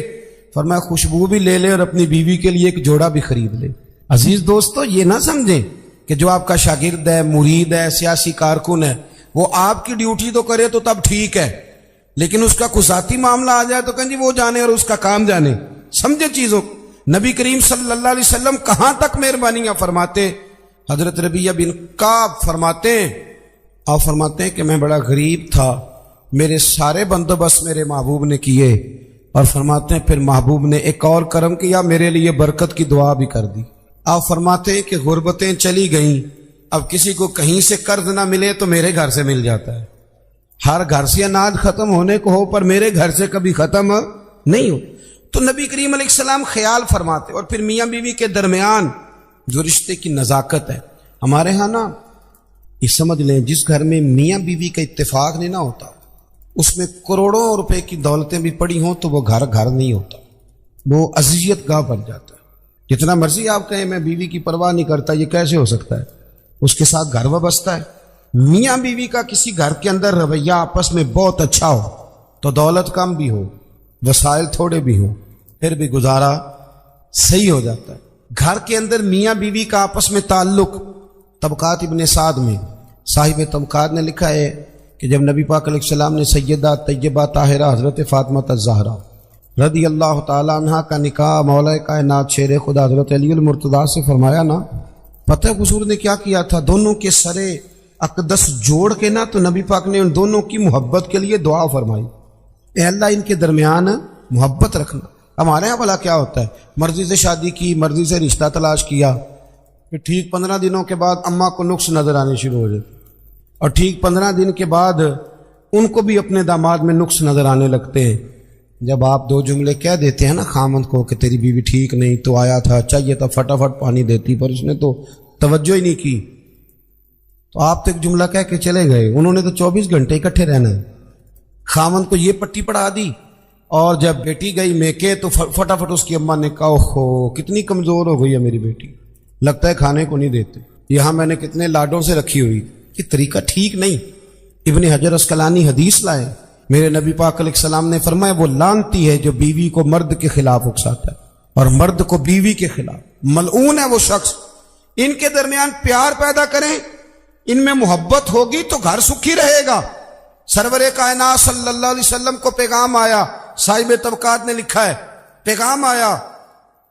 فرمایا خوشبو بھی لے لے اور اپنی بیوی کے لیے ایک جوڑا بھی خرید لے۔ عزیز دوستو یہ نہ سمجھیں کہ جو آپ کا شاگرد ہے، مرید ہے، سیاسی کارکن ہے، وہ آپ کی ڈیوٹی تو کرے تو تب ٹھیک ہے، لیکن اس کا کوئی ذاتی معاملہ آ جائے تو کہیں جی وہ جانے اور اس کا کام جانے۔ سمجھے چیزوں۔ نبی کریم صلی اللہ علیہ وسلم کہاں تک مہربانیاں فرماتے۔ حضرت ربیعہ بن کعب فرماتے ہیں کہ میں بڑا غریب تھا، میرے سارے بندوبست میرے محبوب نے کیے، اور فرماتے ہیں پھر محبوب نے ایک اور کرم کیا، میرے لیے برکت کی دعا بھی کر دی۔ آپ فرماتے ہیں کہ غربتیں چلی گئیں، اب کسی کو کہیں سے قرض نہ ملے تو میرے گھر سے مل جاتا ہے۔ ہر گھر سے اناج ختم ہونے کو ہو پر میرے گھر سے کبھی ختم نہیں ہو. تو نبی کریم علیہ السلام خیال فرماتے. اور پھر میاں بیوی کے درمیان جو رشتے کی نزاکت ہے, ہمارے ہاں نا یہ سمجھ لیں, جس گھر میں میاں بیوی کا اتفاق نہیں نہ ہوتا, اس میں کروڑوں روپے کی دولتیں بھی پڑی ہوں تو وہ گھر نہیں ہوتا, وہ اذیت گاہ بن جاتا ہے. جتنا مرضی آپ کہیں میں بیوی کی پرواہ نہیں کرتا, یہ کیسے ہو سکتا ہے؟ اس کے ساتھ گھر وابستہ ہے. میاں بیوی کا کسی گھر کے اندر رویہ آپس میں بہت اچھا ہو تو دولت کم بھی ہو, وسائل تھوڑے بھی ہوں, پھر بھی گزارا صحیح ہو جاتا ہے. گھر کے اندر میاں بیوی کا آپس میں تعلق, طبقات ابن سعد میں صاحب طبقات نے لکھا ہے کہ جب نبی پاک علیہ السلام نے سیدہ طیبہ طاہرہ حضرت فاطمہ الزہرا رضی اللہ تعالی عنہ کا نکاح مولا کائنات شیر خدا حضرت علی المرتضیٰ سے فرمایا نا, پتہ حضور نے کیا کیا تھا؟ دونوں کے سرے اقدس جوڑ کے نا تو نبی پاک نے ان دونوں کی محبت کے لیے دعا فرمائی, اے اللہ ان کے درمیان محبت رکھنا. ہمارے یہاں بھلا کیا ہوتا ہے, مرضی سے شادی کی, مرضی سے رشتہ تلاش کیا, پھر ٹھیک 15 دنوں کے بعد اماں کو نقص نظر آنے شروع ہو جاتے, اور ٹھیک 15 دن کے بعد ان کو بھی اپنے داماد میں نقص نظر آنے لگتے ہیں. جب آپ 2 جملے کہہ دیتے ہیں نا خامند کو کہ تیری بیوی ٹھیک نہیں, تو آیا تھا, چاہیے تھا فٹافٹ پانی دیتی, پر اس نے تو توجہ ہی نہیں کی, تو آپ تو ایک جملہ کہہ کے چلے گئے. انہوں نے تو 24 گھنٹے اکٹھے رہنا ہے. خامند کو یہ پٹی پڑھا دی, اور جب بیٹی گئی میکے تو فٹافٹ اس کی اماں نے کہا اوہو کتنی کمزور ہو گئی ہے میری بیٹی, لگتا ہے کھانے کو نہیں دیتے, یہاں میں نے کتنے لاڈوں سے رکھی ہوئی. یہ طریقہ ٹھیک نہیں. ابن حجر اسقلانی حدیث لائے, میرے نبی پاک علیہ السلام نے فرمایا وہ لعنتی ہے جو بیوی کو مرد کے خلاف اکساتا ہے اور مرد کو بیوی کے خلاف. ملعون ہے وہ شخص. ان کے درمیان پیار پیدا کریں, ان میں محبت ہوگی تو گھر سکھی رہے گا. سرور کائنات صلی اللہ علیہ وسلم کو پیغام آیا, صاحب طبقات نے لکھا ہے, پیغام آیا,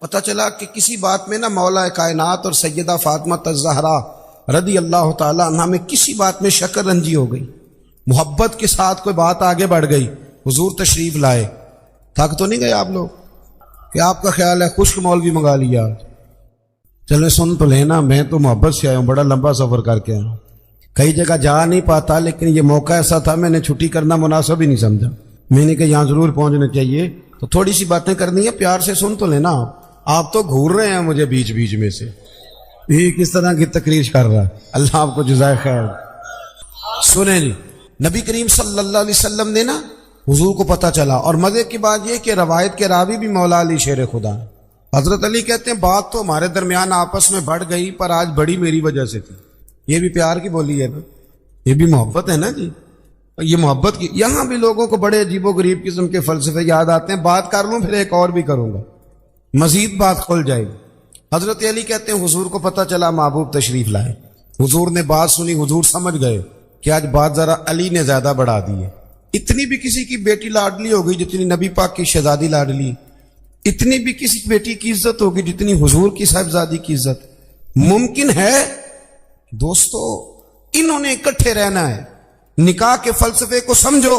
پتہ چلا کہ کسی بات میں نا مولا کائنات اور سیدہ فاطمہ الزہرا رضی اللہ تعالی عنہ میں کسی بات میں شکر رنجی ہو گئی. محبت کے ساتھ کوئی بات آگے بڑھ گئی, حضور تشریف لائے. تھک تو نہیں گئے آپ لوگ کہ آپ کا خیال ہے خشک مولوی منگا لیا؟ چلے سن تو لینا, میں تو محبت سے آیا ہوں, بڑا لمبا سفر کر کے آیا ہوں, کئی جگہ جا نہیں پاتا, لیکن یہ موقع ایسا تھا میں نے چھٹی کرنا مناسب ہی نہیں سمجھا. میں نے کہا یہاں ضرور پہنچنا چاہیے, تو تھوڑی سی باتیں کرنی ہے, پیار سے سن تو لینا. آپ تو گھور رہے ہیں مجھے بیچ بیچ میں سے, یہ کس طرح کی تقریر کر رہا ہے, اللہ آپ کو جزائے خیر. سنیں جی, نبی کریم صلی اللہ علیہ وسلم نے نا حضور کو پتہ چلا, اور مزے کی بات یہ کہ روایت کے راوی بھی مولا علی شیر خدا ہیں. حضرت علی کہتے ہیں بات تو ہمارے درمیان آپس میں بڑھ گئی, پر آج بڑی میری وجہ سے تھی. یہ بھی پیار کی بولی ہے نا, یہ بھی محبت ہے نا جی. یہ محبت کی, یہاں بھی لوگوں کو بڑے عجیب و غریب قسم کے فلسفے یاد آتے ہیں. بات کر لوں پھر ایک اور بھی کروں گا, مزید بات کھل جائے گی. حضرت علی کہتے ہیں حضور کو پتہ چلا محبوب تشریف لائے. حضور نے بات سنی, حضور سمجھ گئے کہ آج بات ذرا علی نے زیادہ بڑھا دی ہے. اتنی بھی کسی کی بیٹی لاڈلی ہوگی جتنی نبی پاک کی شہزادی لاڈلی, اتنی بھی کسی بیٹی کی عزت ہوگی جتنی حضور کی صاحبزادی کی عزت. ممکن ہے دوستو, انہوں نے اکٹھے رہنا ہے. نکاح کے فلسفے کو سمجھو.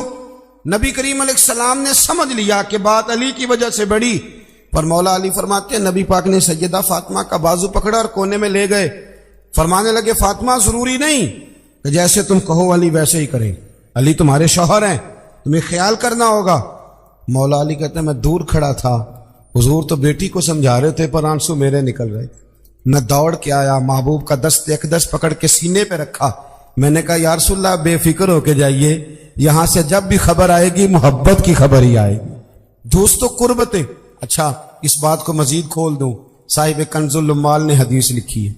نبی کریم علیہ السلام نے سمجھ لیا کہ بات علی کی وجہ سے بڑی, پر مولا علی فرماتے ہیں نبی پاک نے سیدہ فاطمہ کا بازو پکڑا اور کونے میں لے گئے. فرمانے لگے فاطمہ ضروری نہیں کہ جیسے تم کہو علی ویسے ہی کریں, علی تمہارے شوہر ہیں, تمہیں خیال کرنا ہوگا. مولا علی کہتے ہیں میں دور کھڑا تھا, حضور تو بیٹی کو سمجھا رہے تھے پر آنسو میرے نکل رہے. میں دوڑ کے آیا, محبوب کا دست اقدس پکڑ کے سینے پہ رکھا. میں نے کہا یا رسول اللہ بے فکر ہو کے جائیے, یہاں سے جب بھی خبر آئے گی محبت کی خبر ہی آئے گی. دوستو قربتیں. اچھا اس بات کو مزید کھول دوں, صاحب کنز العمال نے حدیث لکھی ہے,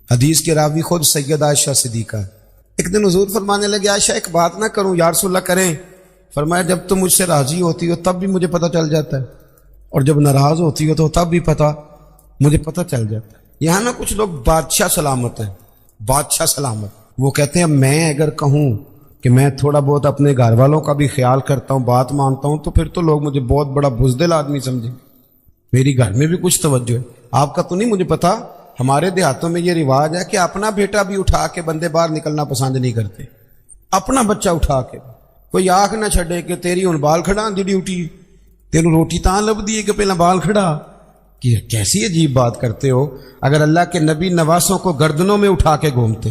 حدیث کے راوی خود سیدہ عائشہ صدیقہ ہے. ایک دن حضور فرمانے لگے عائشہ ایک بات نہ کروں؟ یا رسول اللہ کریں. فرمایا جب تم مجھ سے راضی ہوتی ہو تب بھی مجھے پتہ چل جاتا ہے, اور جب ناراض ہوتی ہو تو تب بھی مجھے پتہ چل جاتا ہے. یہاں نا کچھ لوگ بادشاہ سلامت ہیں, بادشاہ سلامت. وہ کہتے ہیں میں اگر کہوں کہ میں تھوڑا بہت اپنے گھر والوں کا بھی خیال کرتا ہوں, بات مانتا ہوں, تو پھر تو لوگ مجھے بہت بڑا بزدل آدمی سمجھیں. میری گھر میں بھی کچھ توجہ ہے. آپ کا تو نہیں مجھے پتا, ہمارے دیہاتوں میں یہ رواج ہے کہ اپنا بیٹا بھی اٹھا کے بندے باہر نکلنا پسند نہیں کرتے. اپنا بچہ اٹھا کے کوئی آنکھ نہ چھڑے کہ تیری ہن بال کھڑا دی ڈیوٹی, تینوں روٹی تاں لب دی کہ پہلا بال کھڑا. کہ کیسی عجیب بات کرتے ہو. اگر اللہ کے نبی نواسوں کو گردنوں میں اٹھا کے گھومتے,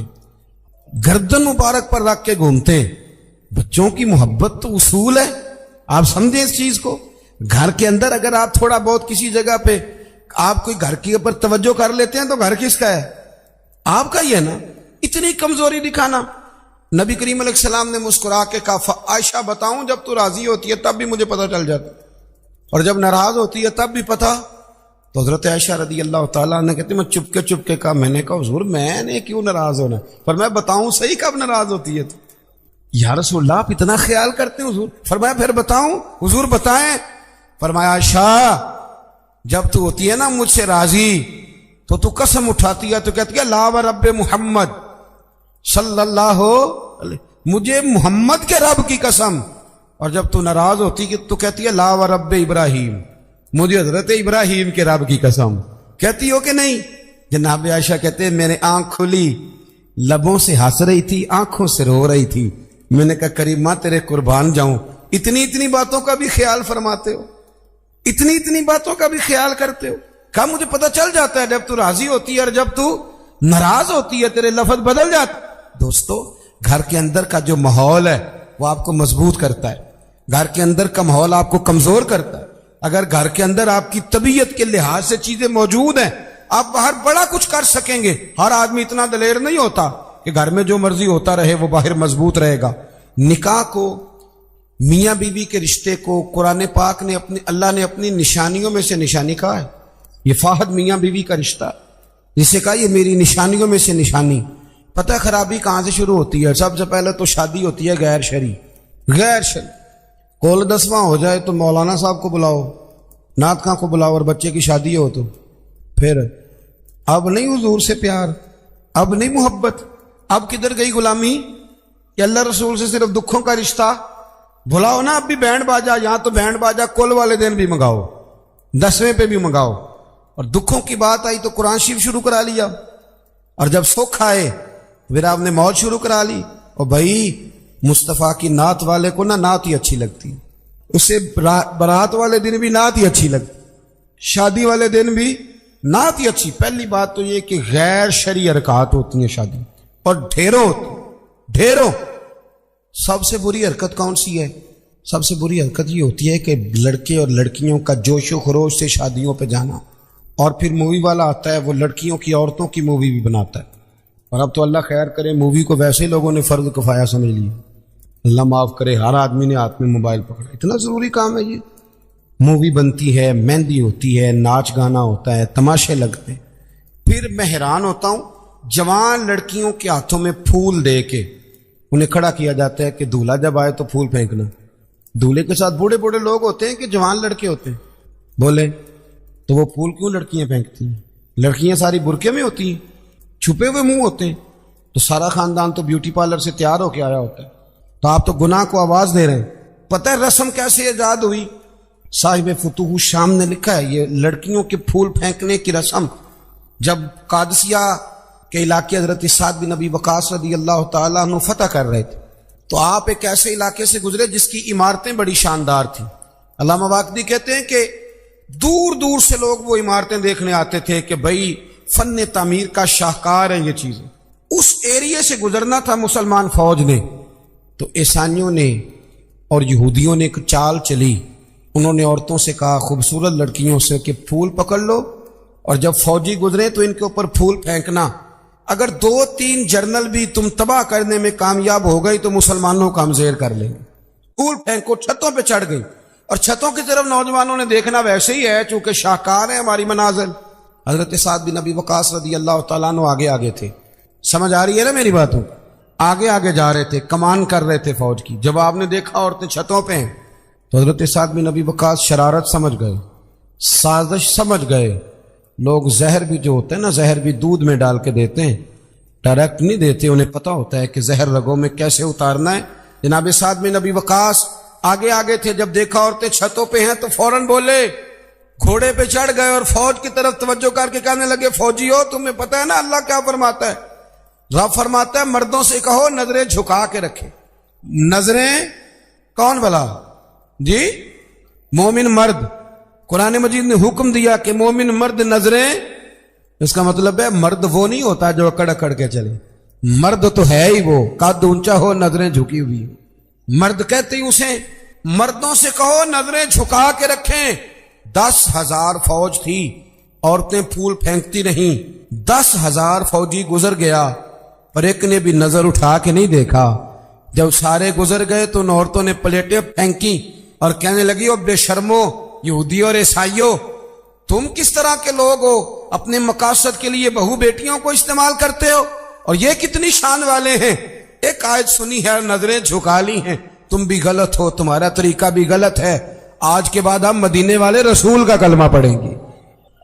گردن مبارک پر رکھ کے گھومتے, بچوں کی محبت تو اصول ہے, آپ سمجھیں اس چیز کو. گھر کے اندر اگر آپ تھوڑا بہت کسی جگہ پہ آپ کوئی گھر کے اوپر توجہ کر لیتے ہیں تو گھر کس کا ہے؟ آپ کا ہی ہے نا. اتنی کمزوری دکھانا. نبی کریم علیہ السلام نے مسکرا کے کہا عائشہ بتاؤں جب تو راضی ہوتی ہے تب بھی مجھے پتہ چل جاتا اور جب ناراض ہوتی ہے تب بھی پتہ. تو حضرت عائشہ رضی اللہ تعالیٰ نے کہتے میں چپ کے کہا میں نے کہا حضور میں نے کیوں ناراض ہونا پر میں بتاؤں صحیح کب ناراض ہوتی ہے تو یا رسول اللہ آپ اتنا خیال کرتے ہیں حضور. فرمایا پھر بتاؤں حضور بتائیں. فرمایا عائشہ جب تو ہوتی ہے نا مجھ سے راضی تو قسم اٹھاتی ہے تو کہتی ہے لا و رب محمد صلی اللہ علیہ مجھے محمد کے رب کی قسم. اور جب تو ناراض ہوتی ہے تو کہتی ہے لا و رب ابراہیم مجھے حضرت ابراہیم کے رب کی قسم. کہتی ہو کہ نہیں؟ جناب عائشہ کہتے ہیں میرے آنکھ کھلی لبوں سے ہنس رہی تھی آنکھوں سے رو رہی تھی. میں نے کہا کریمہ تیرے قربان جاؤں اتنی باتوں کا بھی خیال فرماتے ہو اتنی باتوں کا بھی خیال کرتے ہو. کہا مجھے پتہ چل جاتا ہے جب تو راضی ہوتی ہے اور جب تو ناراض ہوتی ہے تیرے لفظ بدل جاتے. دوستو گھر کے اندر کا جو ماحول ہے وہ آپ کو مضبوط کرتا ہے. گھر کے اندر کا ماحول آپ کو کمزور کرتا ہے. اگر گھر کے اندر آپ کی طبیعت کے لحاظ سے چیزیں موجود ہیں آپ باہر بڑا کچھ کر سکیں گے. ہر آدمی اتنا دلیر نہیں ہوتا کہ گھر میں جو مرضی ہوتا رہے وہ باہر مضبوط رہے گا. نکاح کو میاں بیوی کے رشتے کو قرآن پاک نے اللہ نے اپنی نشانیوں میں سے نشانی کہا ہے. یہ فاحد میاں بیوی کا رشتہ جسے کہا یہ میری نشانیوں میں سے نشانی. پتہ خرابی کہاں سے شروع ہوتی ہے؟ سب سے پہلے تو شادی ہوتی ہے غیر شرعی. کول 10واں ہو جائے تو مولانا صاحب کو بلاؤ نعت خاں کو بلاؤ اور بچے کی شادی ہو تو پھر اب نہیں حضور سے پیار اب نہیں محبت اب کدھر گئی غلامی کہ اللہ رسول سے صرف دکھوں کا رشتہ. بلاؤ نا اب بھی بینڈ باجا یہاں تو بینڈ باجا کل والے دن بھی منگاؤ 10ویں پہ بھی منگاؤ. اور دکھوں کی بات آئی تو قرآن شریف شروع کرا لیا اور جب سکھ آئے پھر آپ نے موت شروع کرا لی. اور بھائی مصطفیٰ کی نعت والے کو نا نعت ہی اچھی لگتی اسے برات والے دن بھی نعت ہی اچھی لگتی شادی والے دن بھی نعت ہی اچھی. پہلی بات تو یہ کہ غیر شرعی حرکات ہوتی ہیں شادی اور ڈھیروں. سب سے بری حرکت کون سی ہے؟ سب سے بری حرکت یہ ہوتی ہے کہ لڑکے اور لڑکیوں کا جوش و خروش سے شادیوں پہ جانا اور پھر مووی والا آتا ہے وہ لڑکیوں کی عورتوں کی مووی بھی بناتا ہے. اور اب تو اللہ خیر کرے مووی کو ویسے لوگوں نے فرض کفایہ سمجھ لیا. اللہ معاف کرے ہر آدمی نے ہاتھ میں موبائل پکڑا. اتنا ضروری کام ہے یہ. مووی بنتی ہے مہندی ہوتی ہے ناچ گانا ہوتا ہے تماشے لگتے ہیں. پھر میں حیران ہوتا ہوں جوان لڑکیوں کے ہاتھوں میں پھول دے کے انہیں کھڑا کیا جاتا ہے کہ دولہا جب آئے تو پھول پھینکنا. دولہے کے ساتھ بوڑھے لوگ ہوتے ہیں کہ جوان لڑکے ہوتے ہیں بولے تو وہ پھول کیوں لڑکیاں پھینکتی ہیں؟ لڑکیاں ساری برقعے میں ہوتی ہیں چھپے ہوئے منہ ہوتے ہیں تو سارا خاندان تو بیوٹی پارلر سے تیار ہو کے آیا ہوتا ہے. تو آپ تو گناہ کو آواز دے رہے ہیں. پتہ ہے رسم کیسے ایجاد ہوئی؟ صاحب فتوح الشام نے لکھا ہے یہ لڑکیوں کے پھول پھینکنے کی رسم جب قادسیہ کے علاقے حضرت سعد بن ابی وقاص رضی اللہ تعالیٰ عنہ فتح کر رہے تھے تو آپ ایک ایسے علاقے سے گزرے جس کی عمارتیں بڑی شاندار تھیں. علامہ واقدی کہتے ہیں کہ دور سے لوگ وہ عمارتیں دیکھنے آتے تھے کہ بھئی فن تعمیر کا شاہکار ہیں یہ چیزیں. اس ایریے سے گزرنا تھا مسلمان فوج نے تو عیسائیوں نے اور یہودیوں نے ایک چال چلی. انہوں نے عورتوں سے کہا خوبصورت لڑکیوں سے کہ پھول پکڑ لو اور جب فوجی گزرے تو ان کے اوپر پھول پھینکنا. اگر 2-3 جرنل بھی تم تباہ کرنے میں کامیاب ہو گئی تو مسلمانوں کو ہم زیر کر لیں گے. پھول پھینکو. چھتوں پہ چڑھ گئی اور چھتوں کی طرف نوجوانوں نے دیکھنا ویسے ہی ہے چونکہ شاہکار ہیں ہماری منازل. حضرت سعد بن ابی وقاص رضی اللہ تعالیٰ عنہ آگے تھے. سمجھ آ رہی ہے نا میری باتوں؟ آگے جا رہے تھے کمان کر رہے تھے فوج کی. جب آپ نے دیکھا عورتیں چھتوں پہ ہیں تو حضرت سعد بن ابی وقاص شرارت سمجھ گئے سازش سمجھ گئے. لوگ زہر بھی جو ہوتا ہے نا زہر بھی دودھ میں ڈال کے دیتے ہیں ڈائریکٹ نہیں دیتے. انہیں پتہ ہوتا ہے کہ زہر رگوں میں کیسے اتارنا ہے. جناب سعد بن ابی وقاص آگے تھے. جب دیکھا عورتیں چھتوں پہ ہیں تو فوراً بولے گھوڑے پہ چڑھ گئے اور فوج کی طرف توجہ کر کے کہنے لگے فوجی ہو تمہیں پتہ ہے نا اللہ کیا فرماتا ہے؟ رب فرماتا ہے مردوں سے کہو نظریں جھکا کے رکھے. نظریں کون بلا جی؟ مومن مرد. قرآن مجید نے حکم دیا کہ مومن مرد نظریں. اس کا مطلب ہے مرد وہ نہیں ہوتا جو اکڑ کے چلے. مرد تو ہے ہی وہ قد اونچا ہو نظریں جھکی ہوئی. مرد کہتے ہی اسے مردوں سے کہو نظریں جھکا کے رکھیں. 10,000 فوج تھی, عورتیں پھول پھینکتی رہیں. 10,000 فوجی گزر گیا پر ایک نے بھی نظر اٹھا کے نہیں دیکھا. جب سارے گزر گئے تو ان عورتوں نے پلیٹیں پھینکی اور کہنے لگی او بے شرمو یہودی اور عیسائیوں, تم کس طرح کے لوگ ہو, اپنے مقاصد کے لیے بہو بیٹیوں کو استعمال کرتے ہو, اور یہ کتنی شان والے ہیں. ایک آیت سنی ہے, نظریں جھکا لی ہیں. تم بھی غلط ہو, تمہارا طریقہ بھی غلط ہے. آج کے بعد ہم مدینے والے رسول کا کلمہ پڑھیں گے,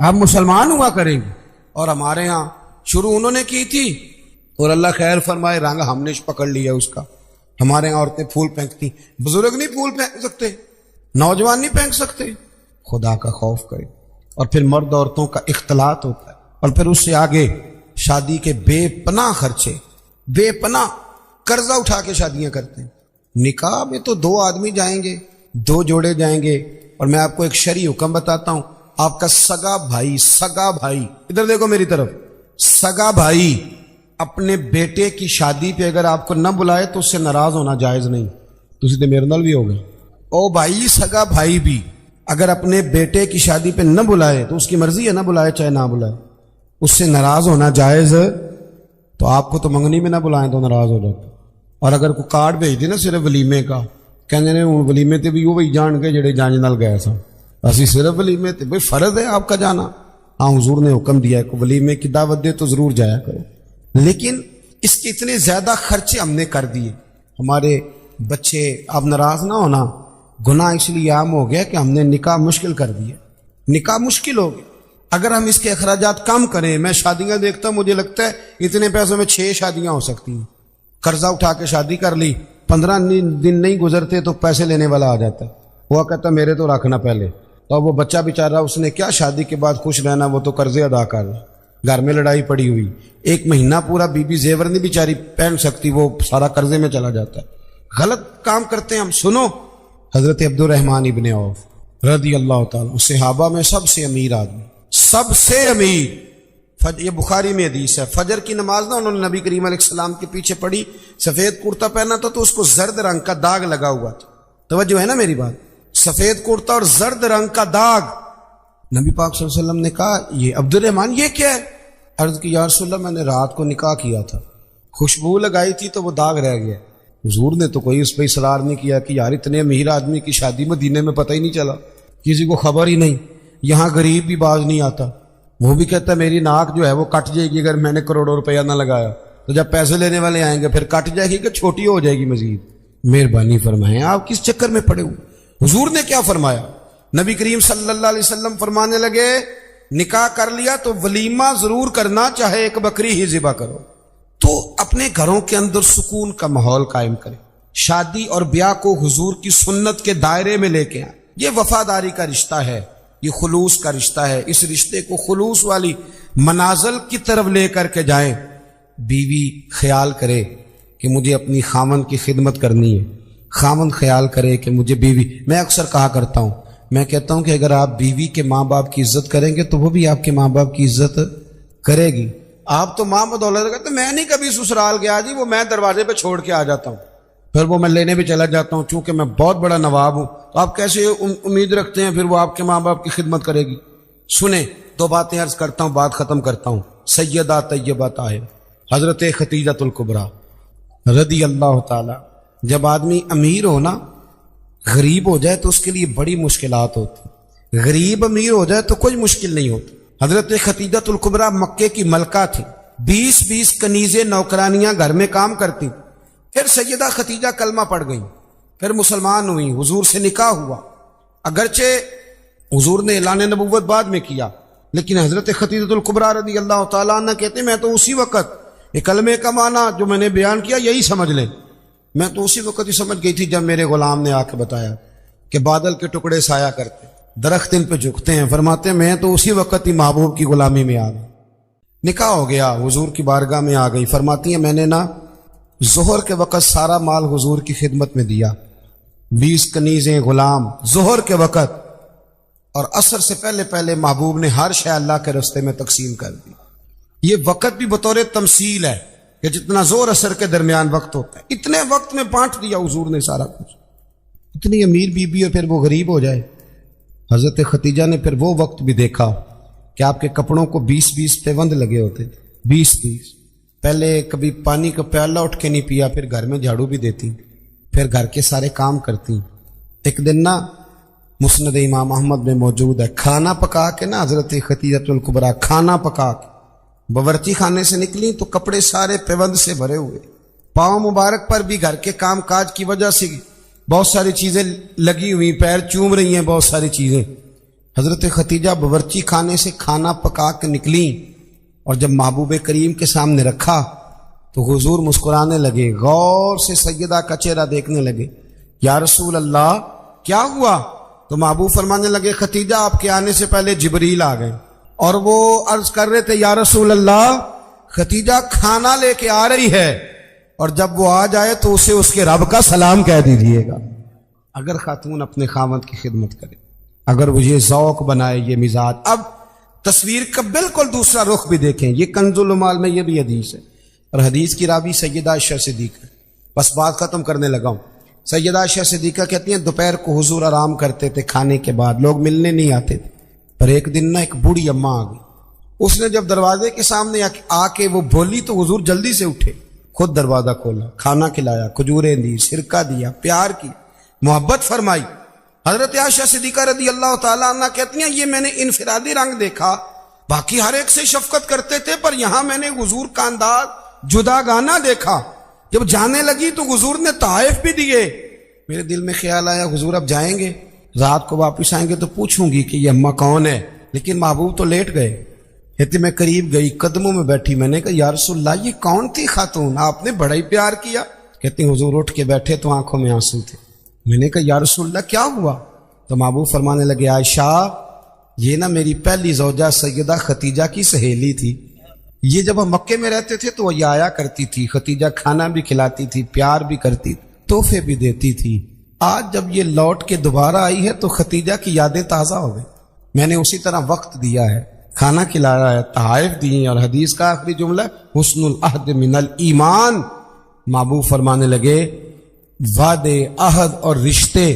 ہم مسلمان ہوا کریں گے. اور ہمارے ہاں شروع انہوں نے کی تھی, اور اللہ خیر فرمائے رنگ ہم نے پکڑ لیا اس کا. ہمارے یہاں عورتیں پھول پھینکتی, بزرگ نہیں پھول پھینک سکتے, نوجوان نہیں پھینک سکتے. خدا کا خوف کرے. اور پھر مرد عورتوں کا اختلاط ہوتا ہے, اور پھر اس سے آگے شادی کے بے پناہ خرچے, بے پناہ قرضہ اٹھا کے شادیاں کرتے ہیں. نکاح میں تو 2 آدمی جائیں گے, 2 جوڑے جائیں گے. اور میں آپ کو ایک شرعی حکم بتاتا ہوں, آپ کا سگا بھائی, ادھر دیکھو میری طرف, سگا بھائی اپنے بیٹے کی شادی پہ اگر آپ کو نہ بلائے تو اس سے ناراض ہونا جائز نہیں. تسی تے میرے نال بھی ہو گئے. او بھائی, سگا بھائی بھی اگر اپنے بیٹے کی شادی پہ نہ بلائے تو اس کی مرضی ہے, نہ بلائے چاہے نہ بلائے, اس سے ناراض ہونا جائز. تو آپ کو تو منگنی میں نہ بلائیں تو ناراض ہو جاتے. اور اگر کوئی کارڈ بھیج دے نا صرف ولیمے کا, کہنے نے ولیمے تے بھی وہی جان کے جڑے جانج نال گئے سن, اسی صرف ولیمے تے, بھئی فرض ہے آپ کا جانا. ہاں حضور نے حکم دیا ہے کہ ولیمے کی دعوت دے تو ضرور جایا کرو. لیکن اس کے اتنے زیادہ خرچے ہم نے کر دیے. ہمارے بچے, آپ ناراض نہ ہونا, گناہ اس لیے عام ہو گیا کہ ہم نے نکاح مشکل کر دیا. نکاح مشکل ہو گیا. اگر ہم اس کے اخراجات کم کریں, میں شادیاں دیکھتا ہوں, مجھے لگتا ہے اتنے پیسوں میں 6 شادیاں ہو سکتی ہیں. قرضہ اٹھا کے شادی کر لی, 15 دن نہیں گزرتے تو پیسے لینے والا آ جاتا ہے. وہ کہتا میرے تو رکھنا پہلے. تو وہ بچہ بیچارہ, اس نے کیا شادی کے بعد خوش رہنا, وہ تو قرضے ادا کر رہا, گھر میں لڑائی پڑی ہوئی, 1 مہینہ پورا بی زیور نہیں بیچاری پہن سکتی, وہ سارا قرضے میں چلا جاتا ہے. غلط کام کرتے ہیں ہم. سنو, حضرت عبد الرحمن ابن عوف رضی اللہ تعالیٰ, صحابہ میں سب سے امیر آدمی, سب سے امیر. یہ بخاری میں حدیث ہے, فجر کی نماز نا انہوں نے نبی کریم علیہ السلام کے پیچھے پڑھی, سفید کرتا پہنا تھا تو اس کو زرد رنگ کا داغ لگا ہوا تھا. توجہ ہے نا میری بات, سفید کرتا اور زرد رنگ کا داغ. نبی پاک صلی اللہ علیہ وسلم نے کہا یہ عبد الرحمن یہ کیا ہے؟ عرض کی یا رسول اللہ میں نے رات کو نکاح کیا تھا, خوشبو لگائی تھی تو وہ داغ رہ گیا. حضور نے تو کوئی اس پہ اصرار نہیں کیا کہ یار اتنے امیر آدمی کی شادی مدینے میں پتہ ہی نہیں چلا, کسی کو خبر ہی نہیں. یہاں غریب بھی باز نہیں آتا, وہ بھی کہتا ہے میری ناک جو ہے وہ کٹ جائے گی اگر میں نے کروڑوں روپیہ نہ لگایا, تو جب پیسے لینے والے آئیں گے پھر کٹ جائے گی کہ چھوٹی ہو جائے گی مزید. مہربانی فرمائیں, آپ کس چکر میں پڑے ہوئے. حضور نے کیا فرمایا؟ نبی کریم صلی اللہ علیہ وسلم فرمانے لگے نکاح کر لیا تو ولیمہ ضرور کرنا, چاہے 1 بکری ہی ذبح کرو. تو اپنے گھروں کے اندر سکون کا ماحول قائم کریں. شادی اور بیاہ کو حضور کی سنت کے دائرے میں لے کے آئیں. یہ وفاداری کا رشتہ ہے, یہ خلوص کا رشتہ ہے. اس رشتے کو خلوص والی منازل کی طرف لے کر کے جائیں. بیوی خیال کرے کہ مجھے اپنی خامن کی خدمت کرنی ہے, خامن خیال کرے کہ مجھے بیوی, میں اکثر کہا کرتا ہوں, میں کہتا ہوں کہ اگر آپ بیوی کے ماں باپ کی عزت کریں گے تو وہ بھی آپ کے ماں باپ کی عزت کرے گی. آپ تو ماں بدولت کہتے میں نہیں کبھی سسرال گیا جی, وہ میں دروازے پہ چھوڑ کے آ جاتا ہوں, پھر وہ میں لینے بھی چلا جاتا ہوں, چونکہ میں بہت بڑا نواب ہوں. تو آپ کیسے امید رکھتے ہیں پھر وہ آپ کے ماں باپ کی خدمت کرے گی؟ سنیں, 2 باتیں عرض کرتا ہوں, بات ختم کرتا ہوں. سیدہ طیبہ طاہرہ حضرت خدیجہ الکبریٰ رضی اللہ تعالی. جب آدمی امیر ہو نا, غریب ہو جائے تو اس کے لیے بڑی مشکلات ہوتی. غریب امیر ہو جائے تو کوئی مشکل نہیں ہوتی. حضرت خدیجہ الکبریٰ مکے کی ملکہ تھی, 20 کنیزیں نوکرانیاں گھر میں کام کرتی. پھر سیدہ خدیجہ کلمہ پڑھ گئیں, پھر مسلمان ہوئی, حضور سے نکاح ہوا. اگرچہ حضور نے اعلان نبوت بعد میں کیا, لیکن حضرت خدیجہ الکبریٰ رضی اللہ تعالیٰ عنہ کہتے میں تو اسی وقت, یہ کلمے کا معنی جو میں نے بیان کیا یہی سمجھ لیں, میں تو اسی وقت ہی سمجھ گئی تھی جب میرے غلام نے آ کے بتایا کہ بادل کے ٹکڑے سایہ کرتے, درخت ان پہ جھکتے ہیں. فرماتے ہیں میں تو اسی وقت ہی محبوب کی غلامی میں آ گئی. نکاح ہو گیا, حضور کی بارگاہ میں آ گئی. فرماتی ہیں میں نے نا ظہر کے وقت سارا مال حضور کی خدمت میں دیا, 20 کنیزیں, غلام, ظہر کے وقت, اور عصر سے پہلے محبوب نے ہر شے اللہ کے رستے میں تقسیم کر دی. یہ وقت بھی بطور تمثیل ہے کہ جتنا زور اثر کے درمیان وقت ہوتا ہے اتنے وقت میں بانٹ دیا حضور نے سارا کچھ. اتنی امیر بیوی اور پھر وہ غریب ہو جائے. حضرت ختیجہ نے پھر وہ وقت بھی دیکھا کہ آپ کے کپڑوں کو 20 پیوند لگے ہوتے تھے. 20 پہلے کبھی پانی کا پیالہ اٹھ کے نہیں پیا، پھر گھر میں جھاڑو بھی دیتی، پھر گھر کے سارے کام کرتی. ایک دن نا مسند امام احمد میں موجود ہے، کھانا پکا کے نا حضرت ختیجۃ الکبریٰ کھانا پکا کے باورچی خانے سے نکلی تو کپڑے سارے پیوند سے بھرے ہوئے، پاؤں مبارک پر بھی گھر کے کام کاج کی وجہ سے بہت ساری چیزیں لگی ہوئی، پیر چوم رہی ہیں بہت ساری چیزیں. حضرت ختیجہ باورچی خانے سے کھانا پکا کے نکلی اور جب محبوب کریم کے سامنے رکھا تو حضور مسکرانے لگے، غور سے سیدہ کا چہرہ دیکھنے لگے. یا رسول اللہ کیا ہوا؟ تو محبوب فرمانے لگے ختیجہ آپ کے آنے سے پہلے جبریل آ گئے اور وہ عرض کر رہے تھے یا رسول اللہ ختیجہ کھانا لے کے آ رہی ہے اور جب وہ آ جائے تو اسے اس کے رب کا سلام کہہ دیجئے گا. اگر خاتون اپنے خاوند کی خدمت کرے، اگر وہ یہ ذوق بنائے، یہ مزاج. اب تصویر کا بالکل دوسرا رخ بھی دیکھیں، یہ کنز المال میں یہ بھی حدیث ہے اور حدیث کی راوی سیدہ عائشہ صدیقہ. بس بات ختم کرنے لگا ہوں. سیدہ عائشہ صدیقہ کہتی ہیں دوپہر کو حضور آرام کرتے تھے، کھانے کے بعد لوگ ملنے نہیں آتے تھے. پر ایک دن نا ایک بوڑھی اماں آ گئی، اس نے جب دروازے کے سامنے آ کے وہ بولی تو حضور جلدی سے اٹھے، خود دروازہ کھولا، کھانا کھلایا، کھجوریں دی، سرکہ دیا، پیار کی، محبت فرمائی. حضرت عائشہ صدیقہ رضی اللہ تعالیٰ عنہ کہتی ہیں یہ میں نے انفرادی رنگ دیکھا، باقی ہر ایک سے شفقت کرتے تھے پر یہاں میں نے حضور کا انداز جداگانہ دیکھا. جب جانے لگی تو حضور نے تحائف بھی دیے. میرے دل میں خیال آیا حضور اب جائیں گے، رات کو واپس آئیں گے تو پوچھوں گی کہ یہ اماں کون ہے، لیکن محبوب تو لیٹ گئے. کہتے میں قریب گئی، قدموں میں بیٹھی، میں نے کہا یا رسول اللہ یہ کون تھی خاتون، آپ نے بڑا ہی پیار کیا. کہتے ہیں حضور اٹھ کے بیٹھے تو آنکھوں میں آنسو تھے. میں نے کہا یا رسول اللہ کیا ہوا؟ تو محبوب فرمانے لگے عائشہ یہ نا میری پہلی زوجہ سیدہ ختیجہ کی سہیلی تھی، یہ جب ہم مکے میں رہتے تھے تو وہ یہ آیا کرتی تھی، ختیجہ کھانا بھی کھلاتی تھی، پیار بھی کرتی، تحفے بھی دیتی تھی. آج جب یہ لوٹ کے دوبارہ آئی ہے تو ختیجہ کی یادیں تازہ ہو گئی، میں نے اسی طرح وقت دیا ہے، کھانا کھلایا ہے، تحائف دیے. اور حدیث کا آخری جملہ حسن العہد من الایمان. محبوب فرمانے لگے وعدے، عہد اور رشتے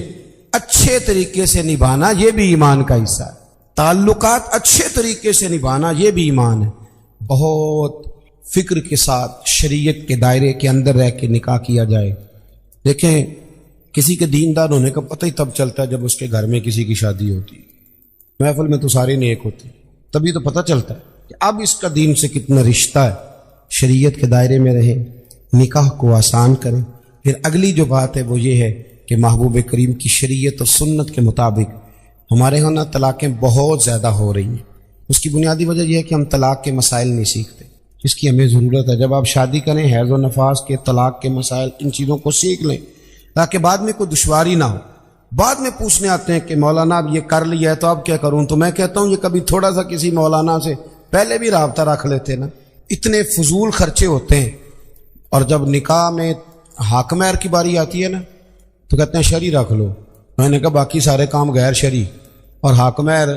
اچھے طریقے سے نبھانا یہ بھی ایمان کا حصہ ہے، تعلقات اچھے طریقے سے نبھانا یہ بھی ایمان ہے. بہت فکر کے ساتھ شریعت کے دائرے کے اندر رہ کے نکاح کیا جائے. دیکھیں کسی کے دیندار ہونے کا پتہ ہی تب چلتا ہے جب اس کے گھر میں کسی کی شادی ہوتی، محفل میں تو سارے نیک ہوتے، تبھی تو پتہ چلتا ہے کہ اب اس کا دین سے کتنا رشتہ ہے. شریعت کے دائرے میں رہیں، نکاح کو آسان کریں. پھر اگلی جو بات ہے وہ یہ ہے کہ محبوب کریم کی شریعت اور سنت کے مطابق ہمارے ہاں نا طلاقیں بہت زیادہ ہو رہی ہیں. اس کی بنیادی وجہ یہ ہے کہ ہم طلاق کے مسائل نہیں سیکھتے، اس کی ہمیں ضرورت ہے. جب آپ شادی کریں حیض و نفاس کے، طلاق کے مسائل، ان چیزوں کو سیکھ لیں تاکہ بعد میں کوئی دشواری نہ ہو. بعد میں پوچھنے آتے ہیں کہ مولانا اب یہ کر لیا ہے تو اب کیا کروں، تو میں کہتا ہوں یہ کبھی تھوڑا سا کسی مولانا سے پہلے بھی رابطہ رکھ لیتے نا. اتنے فضول خرچے ہوتے ہیں. اور جب نکاح میں حاکم مہر کی باری آتی ہے نا تو کہتے ہیں شرعی رکھ لو. میں نے کہا باقی سارے کام غیر شرعی اور حاکم مہر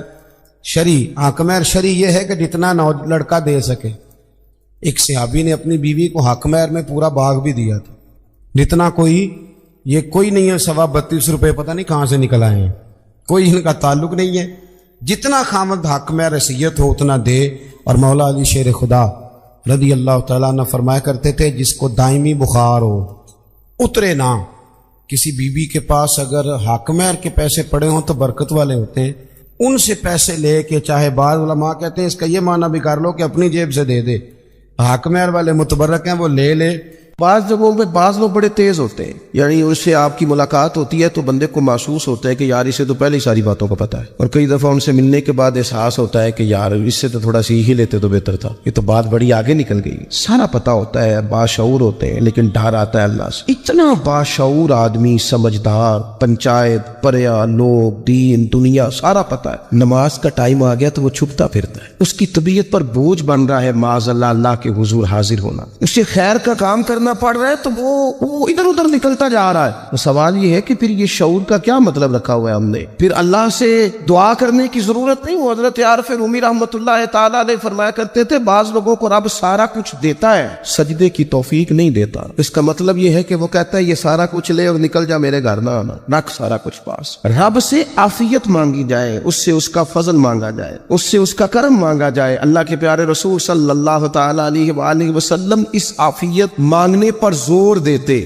شرعی. حاکم مہر شرعی یہ ہے کہ جتنا لڑکا دے سکے. ایک صحابی نے اپنی بیوی کو حاکم مہر میں پورا باغ بھی دیا تھا، جتنا کوئی یہ کوئی نہیں ہے 32.5 روپے پتہ نہیں کہاں سے نکل آئے ہیں، کوئی ان کا تعلق نہیں ہے. جتنا خامد حق میں رسیت ہو اتنا دے. اور مولا علی شیر خدا رضی اللہ تعالیٰ عنہ فرمایا کرتے تھے جس کو دائمی بخار ہو اترے نہ. کسی بیوی کے پاس اگر حق مہر کے پیسے پڑے ہوں تو برکت والے ہوتے ہیں، ان سے پیسے لے کے، چاہے بعض علماء کہتے ہیں اس کا یہ معنی بھی کر لو کہ اپنی جیب سے دے دے، حق مہر والے متبرک ہیں وہ لے لے. بعض جگہوں پہ بعض لوگ بڑے تیز ہوتے ہیں، یعنی اس سے آپ کی ملاقات ہوتی ہے تو بندے کو محسوس ہوتا ہے کہ یار اسے تو پہلے ہی ساری باتوں کا پتہ ہے، اور کئی دفعہ ان سے ملنے کے بعد احساس ہوتا ہے کہ یار اس سے تو تھوڑا سیکھ ہی لیتے تو بہتر تھا، یہ تو بات بڑی آگے نکل گئی. سارا پتہ ہوتا ہے، باشعور ہوتے ہیں، لیکن ڈر آتا ہے اللہ سے. اتنا باشعور آدمی، سمجھدار، پنچایت، پریا، لوگ، دین، دنیا سارا پتہ ہے، نماز کا ٹائم آ گیا تو وہ چھپتا پھرتا ہے. اس کی طبیعت پر بوجھ بن رہا ہے معاذ اللہ اللہ کے حضور حاضر ہونا. اس سے خیر کا کام کرنا کلمہ پڑھ رہا ہے تو وہ ادھر ادھر نکلتا جا رہا ہے. تو سوال یہ ہے کہ پھر یہ شعور کا کیا مطلب رکھا ہوا ہے ہم نے؟ پھر اللہ سے دعا کرنے کی ضرورت نہیں. وہ حضرت عارف رومی رحمۃ اللہ تعالیٰ علیہ فرمایا کرتے تھے بعض لوگوں کو رب سارا کچھ دیتا ہے، سجدے کی توفیق نہیں دیتا. اس کا مطلب یہ ہے کہ وہ کہتا ہے یہ سارا کچھ لے اور نکل جا، میرے گھر نہ آنا، رکھ سارا کچھ پاس. رب سے عافیت مانگی جائے، اس سے اس کا فضل مانگا جائے، اس سے اس کا کرم مانگا جائے. اللہ کے پیارے رسول صلی اللہ تعالی علیہ وآلہ وسلم اس عافیت مانگنے پر زور دیتے.